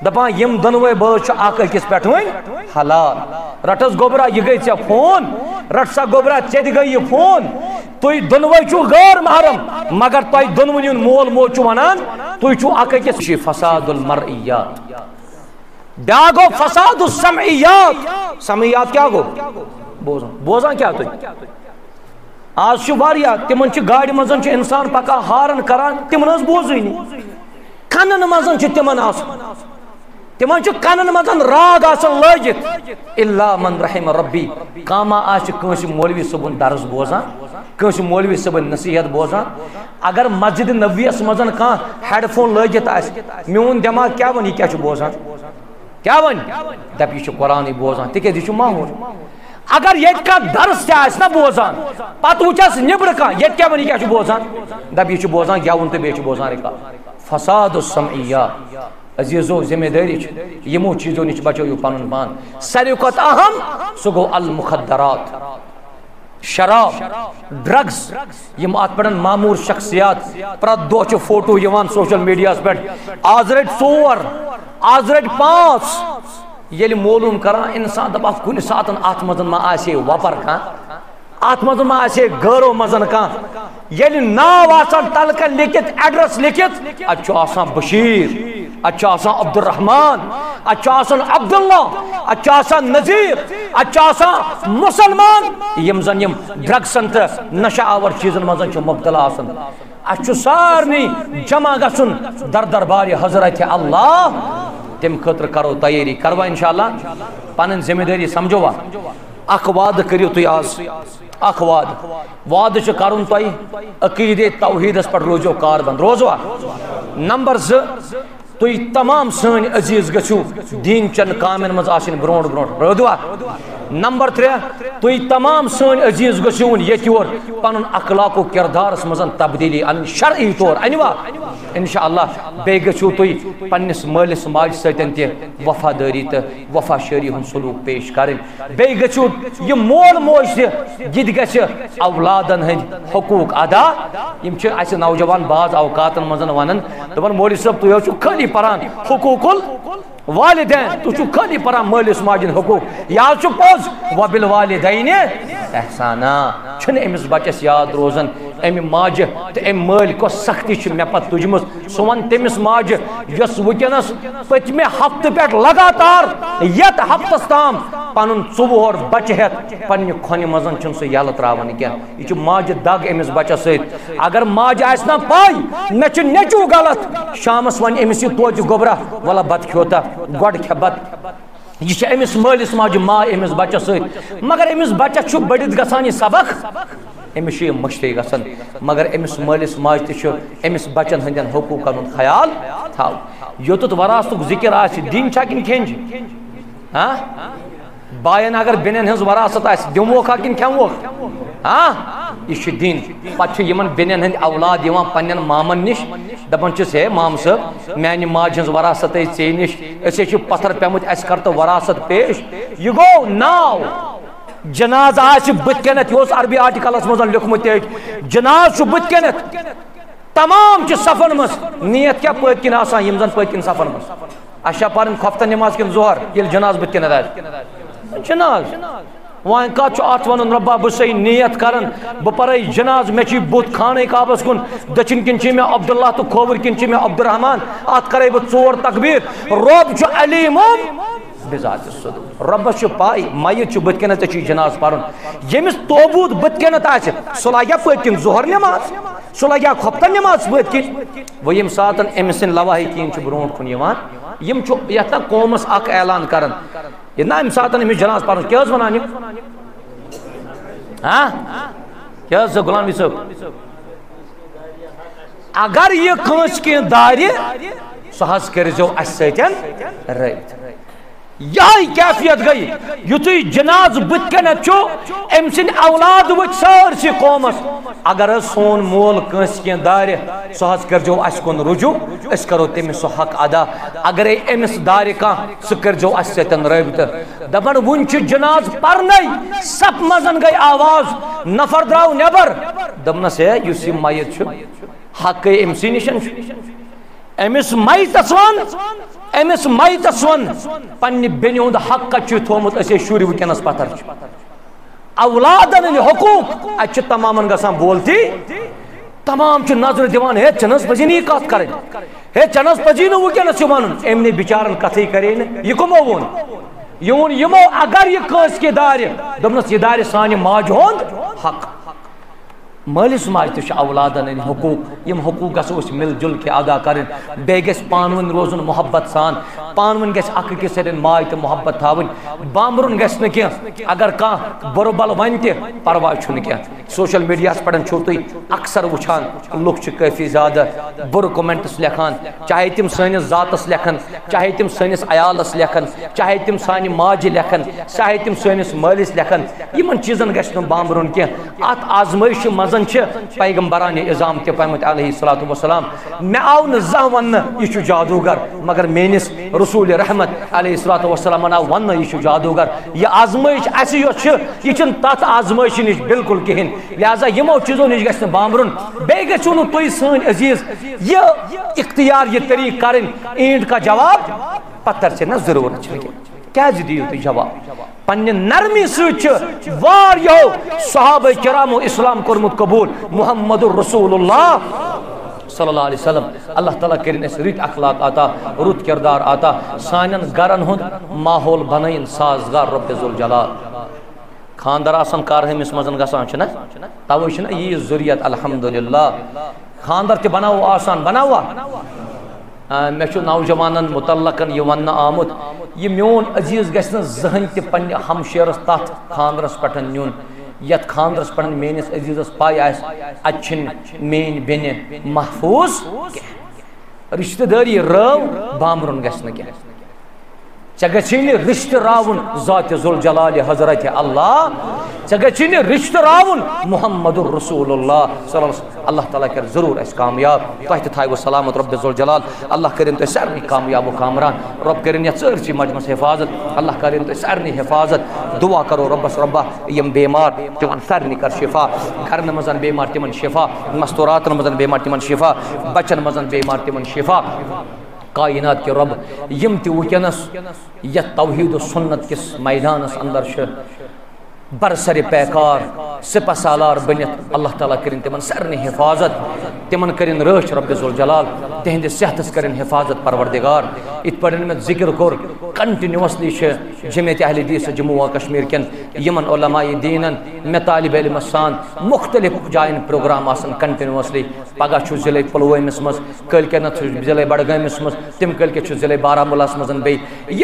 دپان یم دنوے بات اخ أکس پہ حلال رٹس گوبرا یہ گئی ژے فون رٹ سا گوبرا ژے تہ گئی یہ فون تھی دنوے چھو غیر محرم مگر تھی دنونی مول موج چھو ونان تھی چھو اخ أکس فساد المرئیات بیا گو فساد السمعیات سمعیات کیا گو بوزان بوزان کیا تھی آج چھ واریاہ تمن چھ گاڑی مزن چھ انسان پکا ہارن کران تمن اس بوزنی کنن مزن چھ تمن آس تمن چھ کنن مزن راگ آسن لگت الا من رحم ربی کاما آج کنس مولوی صبن درس بوزان کنس مولوی صبن نصیحت بوزان اگر مسجد نبویس مزن کان ہیڈ فون لگت آس میون دماغ کیا ون یہ کیا چھ بوزان کیا ون دپ یہ چھ قرآن بوزان تکیاز یہ چھ ماحول اگر یہ کا درس کیا ہے نا بوزان پتہ وچس نبر کا یہ کیا ونی کیا چھ بوزان دپ یہ چھ بوزان گیون تو بیچ بوزان رکا فساد السمعیات عزیزو ذمہ داری چھ یمو چیزوں نش بچو پنن پان ساروی کھت اہم سہ گو المخدرات شراب ڈرگز یم ات پہ معمور شخصیات پرت دہ چھ فوٹو یوان سوشل میڈیاس پہ آز رٹ 4 آز رٹ 5 یل معلوم کران انسان دپا کن ساتن ات مزن ما آسے وپر کان ات مزن ما آسے گھرو مزن کان یل ناو آسان تلکن لکھت ایڈریس لکھت اچھو آسان بشیر اچھو آسان عبد الرحمن اچھاسن عبداللہ اچھاسن نذیر اچھاسن مسلمان یم زن یم ڈرگسن تو نشہ آور چیزن مزن چھ مبتلا آسن اچھو سارنی جمع گسن در دربار حضرت اللہ تم خطر کرو تیاری کروا انشاءاللہ پانن ذمہ داری سمجھوا اخ وعد کریو تو آز اخ وعد چھ کرن تو عقید توحید اس پر روزو کار بند روزوا نمبر 2 تو تمام سن عزیز گچو دین چن کامن مز آسن برونٹ برونٹ رودوا نمبر 3 تو تمام سن عزیز گچون یتور پنن اخلاق و کردارس مزن تبدیلی ان شرعی طور انوا انشاءاللہ بے گچو تو پنس مالس ماج ستن تے وفاداری تے وفا شری ہن سلوک پیش کرن بے گچو یہ مول موج تے گد گچ اولادن ہند حقوق ادا یم چھ اس نوجوان بعض اوقاتن مزن ونن دپن مولوی صاحب تو چھو خالی پران حقوق والدین تو چھو خالی پران مالس ماجن حقوق یا چھو پوز وبالوالدین احسانا چھن امس بچس یاد روزن ام ماج تو ام مال کو سختی چھ مے پت تجمس سون تمس ماج یس وکنس پتمہ ہفتہ پہ لگاتار یت ہفتس تام پن 4 بچہ ہت پنہ کھن مزن چھ سہ یل تراون کی یہ ماج دگ امس بچس ست اگر ماج آس نا پائی مے چھ نیچو غلط شامس ون امس یہ توتہ گوبرہ والا بت کھوتا گڈ کھے بت یہ امس مالس ماج ما امس بچس ست مگر امس بچس چھ بڑت گژھان یہ سبق امس یہ مشتری گژھان مگر امس مالس ماج تہ امس بچن ہندین حقوقن ہند خیال تھاو یوتت وراثتک ذکر آس دین چھا کن کھینج ہاں باین اگر بینن ہنز وراثت آس دموکھا کن کھیموکھ ہاں یہ دین پتہ یمن بینن ہند اولاد یوان پنن مامن نش دپان چھس ہے مام صاحب میانہ ماج ہنز وراثت ای ژے نش اسے چھ پتھر پیمت اس کر تو وراثت پیش یہ گو ناو جناز آس بت کنت یہ عربی آرٹیکلس مزن لکھمت جناز بت کنت تمام چھ صفن مس نیت کیا پت کن آسان یم زن پت کن صفن مس اشا پرن خفتہ نماز کن ظہر یل جناز بت کنت آس جناز وائن کا چھ آت ونن ربا بسئی نیت کرن بپرائی جناز میں چی بوت کھانے کعبس کن دچن کن چی میں عبداللہ تو کھوور کن چی میں عبدالرحمن آت کرے بت 4 تکبیر رب چھ علیمم بذات الصدور رب چھ پائی میت چھ بت کنت چی جناز پرن یمس توبوت بت کنت آس صلاحیہ پت کن ظہر نماز صلاحیہ خفتہ نماز پت کن وہ یم ساتن امسن لواحی کین چھ برونٹ کن یوان یم چھ یتنا قومس اک اعلان کرن یہ نا ام ساتن امس جناز پرن کیا ونان یہ ہاں کیا غلام صاحب اگر یہ کنس کی دار سہ کرزو اس ستن رت یہ کیفیت گئی یتھے جناز بت کنت چھو ام سن اولاد وچ سارسی قومس اگر سون مول کنس کی دار سہ کرزو اس کن رجوع اس کرو تمس سہ حق ادا اگر امس دار کان سہ کرزو اس ستن رابطہ دپن ون چھ جناز پرنئی سپ مزن گئی آواز نفر دراو نیبر دپنس ہے یس یہ میت چھ حق امسی نشن امس میتس ون پنہ بینہ ہند حق چھ تھومت اسے شر ونکس پتھر اولادن حقوق اتھ تمام گژھان بولتی تمام چھ نظر دیوان ہے چنس پزی یہ کت کریں ہے چنس پزی نہ ونکس ون امن بچارن کتھے کرے یہ کمو ون یہ ون یمو اگر یہ کنس کی دار دپنس یہ دار سانہ ماج ہند حق مالس ماج تہ اولادن حقوق یم حقوق گھو مل جل کے ادا کریں بے گھس پانون روزن محبت سان پانون گھس اک أکس سۭتۍ ماے تہ محبت تھاون بامبرن گھس نہ کینٛہہ اگر کانٛہہ بُرٕ بل ون تہ پرواے چھُنہٕ کینٛہہ سوشل میڈیاہس پٮ۪ٹھ چھُو تُہۍ اکثر وٕچھان لُکھ چھِ کٲفی زیادٕ بُرٕ کومنٹس لیکھان چاہے تِم سٲنِس ذاتس لیکھن چاہے تِم سٲنِس عیالس لیکھن چاہے تِم سانہِ ماجہِ لیکھن چاہے تِم سٲنِس مٲلِس لیکھن یِمن چیٖزن گژھِ نہٕ بامبرُن کینٛہہ اتھ آزمٲیشہِ منٛز پیغمبران اظام تہ پمت علیہ الصلوۃ والسلام مے آو نہ زانٛہہ وننہٕ یہ جادوگر مگر میٲنس رسول رحمت علیہ الصلوۃ والسلام آو وننہٕ یہ جادوگر یہ آزمائش اس یہ تت آزمائش نش بالکل کہین لہذا یمو چیزوں نش گژھِ نہٕ بامبرُن بیٚیہِ گژھِو نہٕ تُہۍ سٲنۍ عزیز یہ اختیار یہ طریق کرٕنۍ اینٹ کا جواب پتھر سے نہ ضرورت چھنہٕ کیازِ دِیِو تُہۍ جواب پنہ نرمی سۭتۍ واریاہو صحابہ کرامو اسلام کوٚرمُت قبول محمد رسول اللہ صلی اللہ علیہ وسلم اللہ تعالیٰ کرن اس رت اخلاق عطا رت کردار عطا سانن گرن ہند ماحول بنائن سازگار رب ذوالجلال خاندر آسان کار ہمس مزن گسان چھنا توے چھنا یہ ذریت الحمدللہ خاندر تہ بناو آسان بناوا مے چھُ نوجوانن متعلقن یہ ون آمت یہ میون عزیز گژھِ نہٕ زٕہٕنۍ تہِ پننہِ ہمشیرس تتھ خاندرس پٮ۪ٹھ نیُن یتھ خاندرس پٮ۪ٹھ میٲنِس عزیزس پاے آسہِ اتہِ چھِنہٕ میٲنۍ بیٚنہِ محفوظ کینٛہہ رشتہٕ دٲری رٲو بامبرُن گژھِ نہٕ کینٛہہ ژےٚ گژھی نہٕ رشتہٕ راوُن ذاتِ ذوالجلالِ حضرت اللہ ژےٚ گژھی نہٕ رشتہٕ راوُن محمد رسول اللہ صلی اللہ علیہ وسلم اللہ تعالیٰ کر ضرور اس کامیاب تۄہہِ تہِ تھایو سلامت رب ذوالجلال اللہ کٔرِن تۄہہِ سارنٕے کامیاب و کامران رب کٔرِن یتھ سٲرسٕے مجمس حفاظت اللہ کٔرِن تۄہہِ سارنٕے حفاظت دعا کرو ربس ربا یِم بیمار تِمن سارنٕے کر شفا گرن منٛز بیمار تِمن شفا مستوراتن منٛز بیمار تِمن شفا بچن منٛز بیمار تِمن شفا کائنات کے رب یم تہ ونکس یتھ توحید و سنت کس میدانس اندر برسر پیکار سپہ سالار بنت اللہ تعالیٰ کرن تمن سارنٕے حفاظت تمن کرن رٲچھ رب ذوالجلال تہندس صحتس کرن حفاظت پروردگار ات پڑھن میں ذکر کور کنٹینیوسلی جمعیت اہل حدیث جموں و کشمیر کن یمن علماء دینن میں طالب علم سان مختلف جائن پروگرام آسن کنٹینیوسلی پگہ چھ ضلع پلوٲمِس مز کل کٮ۪تھ ضلع بڈگٲمِس مز تم کل کے ضلع بارہمولہس مز بیٚیہِ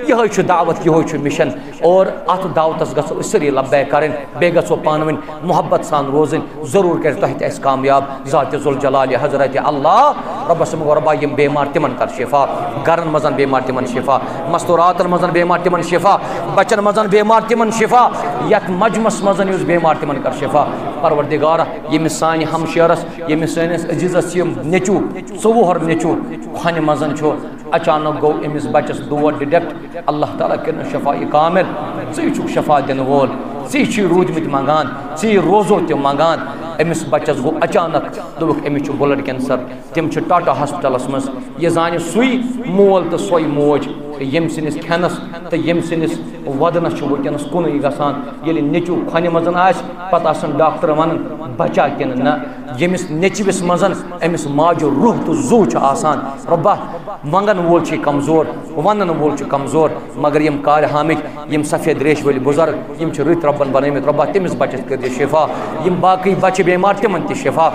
یہ دعوت یہ مشن اور ات دعوتس گژھو سری لبیک کریں بے گژھو پانوین محبت سان روزن ضرور کر تہ اس کامیاب ذات ذوالجلال حضرت اللہ ربس ربا یم بیمار تمن کر شفا گرن مزن بیمار تمن شفا مستوراتن مزن بیمار تمن شفا بچن مزن بیمار تمن شفا یت مجمس مزن یس بیمار تمن کر شفا پروردگار یم سان ہمشیرس یم سانس عزیزس یم نیچو 4 نیچو کھن مزن چھو اچانک گو امس بچس دود ڈیڈکٹ اللہ تعالیٰ کرن شفا کامل ژے چھُکھ شفا دن وول ژے چھی روٗدمٕتۍ منگان ژے روزو تہِ منگان امس بچس گو اچانک دوٚپُکھ أمِس چھُ بلڈ کینسر تم چھِ ٹاٹا ہاسپٹلس مز یہ زانہِ سُے مول تہٕ سۄے موج یم سنس کھنس تو یم سنس ودنس ونکس کُنُے گژھان ییٚلہِ نیچو کھۄنہِ منٛز آسہِ پتہٕ آسان ڈاکٹر ونان بچا کِنہٕ نہ ییٚمِس نیچوِس منٛز أمِس ماجہِ روح تہٕ زوٗ چھُ آسان رۄبا منگن وول چھُ کمزور ونن وول چھُ کمزور مگر یم کارِ حامٕکۍ یم سفید ریش وٲلۍ بُزرگ یم چھِ رٕتۍ رۄبن بنٲومٕتۍ رۄبا تٔمِس بچس کٔرۍ شفا یم باقٕے بچہِ بیمار تِمن تہِ شفا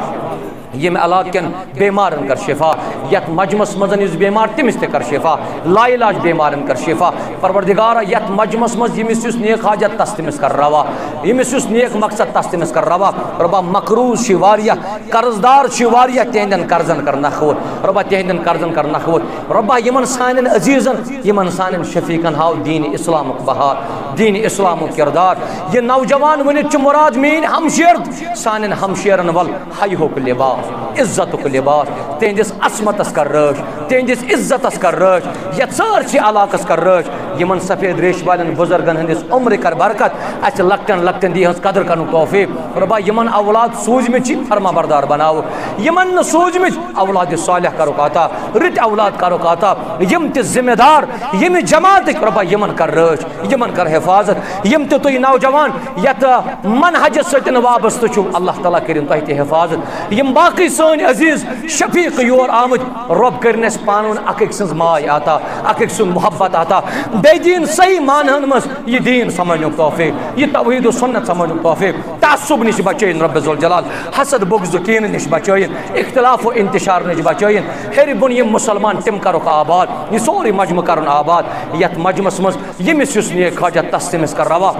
یم علاقہ کن بیمارن کر شفا یت مجمس مزن یس بیمار تمس تہ کر شفا لا علاج بیمارن کر شفا پروردگار یت مجمس مز یمس یس نیک حاجت تس تمس کر روا یمس یس نیک مقصد تس تمس کر روا ربا مقروض چھ واریہ قرضدار چھ واریہ تہندن قرضن کر نخور ربا تہندن قرضن کر نخور ربا یمن سانن عزیزن یمن سانن شفیقن ہاو دین اسلام بہار دین اسلام کردار یہ نوجوان ونت چھ مراد مین ہمشیر سانن ہمشیرن ول حیو لباس عزت لباس تہندس عصمتس کر رٲچھ تہندس عزتس کر رٲچھ یتھ سٲرسٕے علاقس کر رٲچھ یمن سفید ریش والن بزرگن ہندس عمر کر برکت اس لکٹن لکٹن دی ہنس قدر کرن توفیق ربا یمن اولاد سوزمت چھ فرما بردار بناو یمن سوزمت اولاد صالح کرو عطا رت اولاد کرو عطا یم تہ ذمہ دار یم جماعت ربا یمن کر رٲچھ یمن کر حفاظت یم تہ تُہۍ نوجوان یت منہج سۭتۍ وابستہ چھو اللہ تعالیٰ کرن تۄہہِ تہِ حفاظت یم باقی سن عزیز شفیق یور آمد رب کرنس پانون اک سن ماے آتا اک سن محبت آتا بے دین صحیح مانہن مز یہ دین سمجھنک توفیق یہ توحید و سنت سمجھنک توفیق تعصب نش بچین رب ذوالجلال حسد بغض کین نش بچین اختلاف و انتشار نش بچین ہر بن یم مسلمان تم کرک آباد یہ سوری مجمع کرن آباد یت مجمس مز یمس یس نیک حاجت تس تمس کر روا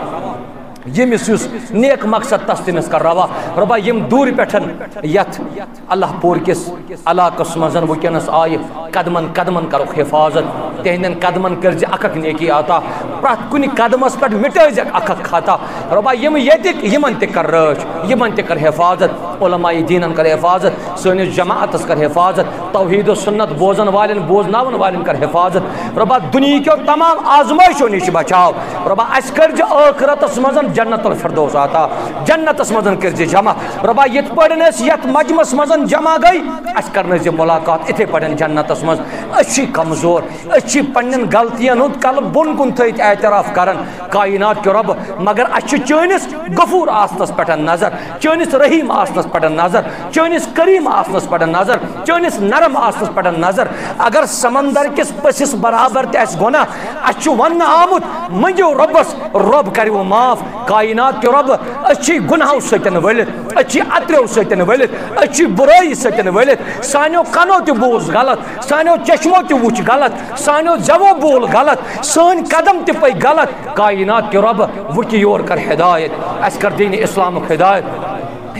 یمس یس نیک مقصد تس تمس کر روا ربا یم دور پٹھن یت اللہ پور کس علاقس مزن ونکس آئے قدمن قدمن کرو حفاظت تہندن قدمن کرز اکھ نیکی آتا پرت کن قدمس پہ مٹائز اکھ خطا ربا یم یتک یمن تہ کر رٲچھ یمن تہ کر حفاظت علماء دینن کر حفاظت سنس جماعتس کر حفاظت توحید و سنت بوزن والن بوزناون والن کر حفاظت ربا دنیا کے تمام آزمائشوں نش بچاو ربا اس کرج آخرتس مزن جنت الفردوس آتا جنتس مزن کرز جمع ربا یت پڑن اس یت مجمس مزن جمع گئی اس کرن ز ملاقات اتھے پڑن جنتس مز اچھی کمزور اچھی پنن غلطیاں ہند کل بن کن تھیت اعتراف کرن کائنات کے رب مگر اچھ چٲنِس غفور آسنس پٮ۪ٹھ نظر چٲنِس رحیم آسنس پٮ۪ٹھ نظر چٲنِس کریم آسنس پٮ۪ٹھ نظر چٲنِس نرم آسنس پٮ۪ٹھ نظر اگر سمندر کس پسس برابر تہِ آسہِ گۄناہ اَسہِ چھُ وننہٕ آمُت منٛگِو رۄبس رۄب کریو معاف کائنات کے رب أسۍ چھِ گُناہو سۭتۍ ؤلِتھ أسۍ چھِ اَتریو سۭتۍ ؤلِتھ أسۍ چھِ بُرٲیی سۭتۍ ؤلِتھ سانیو کنو تہِ بوٗز غلط سانیو چشمو تہِ وُچھ غلط سانیو زٮ۪وو بول غلط سٲنۍ قدم تہِ پٔکۍ غلط کائنات کے رب وٕچھِ یور کر ہدایت اَسہِ کر دین اسلامُک ہدایت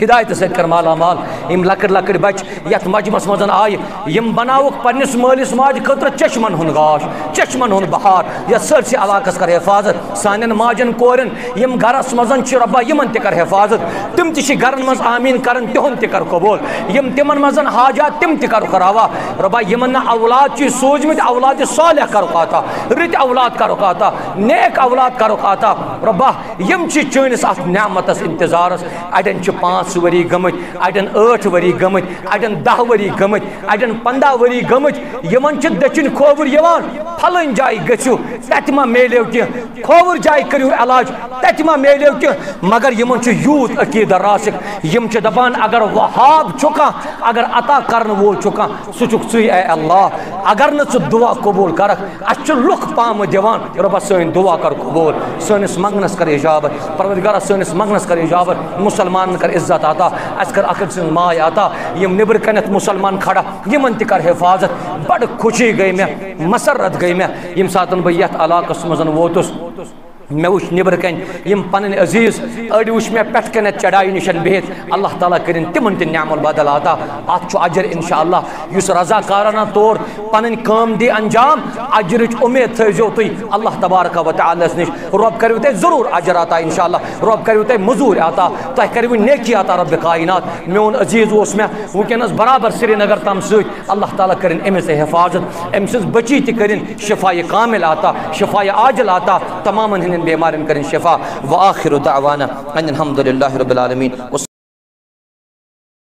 ہدایت سۭتۍ کر مالا مال یِم لۄکٕٹۍ لۄکٕٹۍ بچہِ یتھ مجمس منٛز آیہِ یِم بناوُکھ پننِس مٲلِس ماجہِ خٲطرٕ چشمن ہُنٛد گاش چشمن ہُنٛد بہار یتھ سٲرسٕے علاقس کر حفاظت سانٮ۪ن ماجن کورٮ۪ن یِم گرس منٛز چھِ رۄبا یِمن تہِ کر حفاظت تِم تہِ چھِ گرن منٛز آمیٖن کران تِہُنٛد تہِ کر قبوٗل یِم تِمن منٛز حاجات تِم تہِ کرُکھ راوا رۄبا یِمن نہٕ اولاد چھِ سوٗزمٕتۍ اولادِ صالح کرُکھ عطا رٕتۍ اولاد کرُکھ عطا نیک اولاد کرُکھ عطا رۄبا یِم چھِ چٲنِس اتھ نعمتس انتظارس اڑٮ۪ن چھِ 5 ؤری گٔمٕتۍ اڑٮ۪ن 8 ؤری گٔمٕتۍ اڑٮ۪ن 10 ؤری گٔمٕتۍ اڑٮ۪ن 15 ؤری گٔمٕتۍ یِمن چھِ دٔچھِنۍ کھووُر یِوان پھلٲنۍ جایہِ گٔژھِو تتہِ ما میلیو کینٛہہ کھووُر جایہِ کٔرِو علاج تتہِ ما میلیو کینٛہہ مگر یِمن چھُ یوٗت عقیٖدٕ راسِک یِم چھِ دپان اگر وہاب چھُ کانٛہہ اگر عطا کرن وول چھُ کانٛہہ سُہ چھُکھ ژٕے اے اللہ اگر نہٕ ژٕ دعا قبوٗل کرکھ اَسہِ چھُ لُکھ پامہٕ دِوان رۄبا سٲنۍ دعا کر قبوٗل سٲنِس منٛگنس کر اجابت پروردگارا سٲنِس منٛگنس کر اجابت مُسلمانن کر عزت عطا اَسہِ کر اکھ أکۍ سٕنٛز ماے عطا یِم نیٚبرٕ کَنٮ۪تھ مُسلمان کھڑا یِمن تہِ کر حفاظت بڑٕ خوشی گٔے مےٚ مسرت گٔے مےٚ ییٚمہِ ساتہٕ بہٕ یتھ علاقس منٛز ووتُس مےٚ وٕچھ نیٚبرٕ کَنۍ یِم پنٕنۍ عزیٖز أڑۍ وٕچھ مےٚ پٮ۪ٹھٕ کَنٮ۪تھ چڑایہِ نِش بِہِتھ اللہ تعالیٰ کٔرِنۍ تِمن تہِ نعم البدل عطا اتھ چھُ اجر انشاء اللہ یُس رضاکارانہ طور پنٕنۍ کٲم دی انجام اجرٕچ اُمید تھٲیزیو تُہۍ اللہ تبارک و تعالیٰ ہس نِش رۄب کٔرِو تۄہہِ ضروٗر اجر عطا انشاء اللہ رۄب کٔرِو تۄہہِ موٚزوٗرۍ عطا تۄہہِ کٔرِو نیکی عطا رۄبِ کائنات میون عزیٖز اوس مےٚ وٕنکٮ۪نس برابر سرینگر تام سۭتۍ اللہ تعالیٰ کٔرِنۍ أمِس تہِ حفاظت أمۍ سٕنٛز بچی تہِ کٔرِنۍ شفایہِ کامل عطا شفایہِ عاجل عطا تمامن ہٕنٛدٮ۪ن بٮ۪مارٮ۪ن کٔرِنۍ شفا وآخر دعوانا ان الحمد للہ رب العالمین.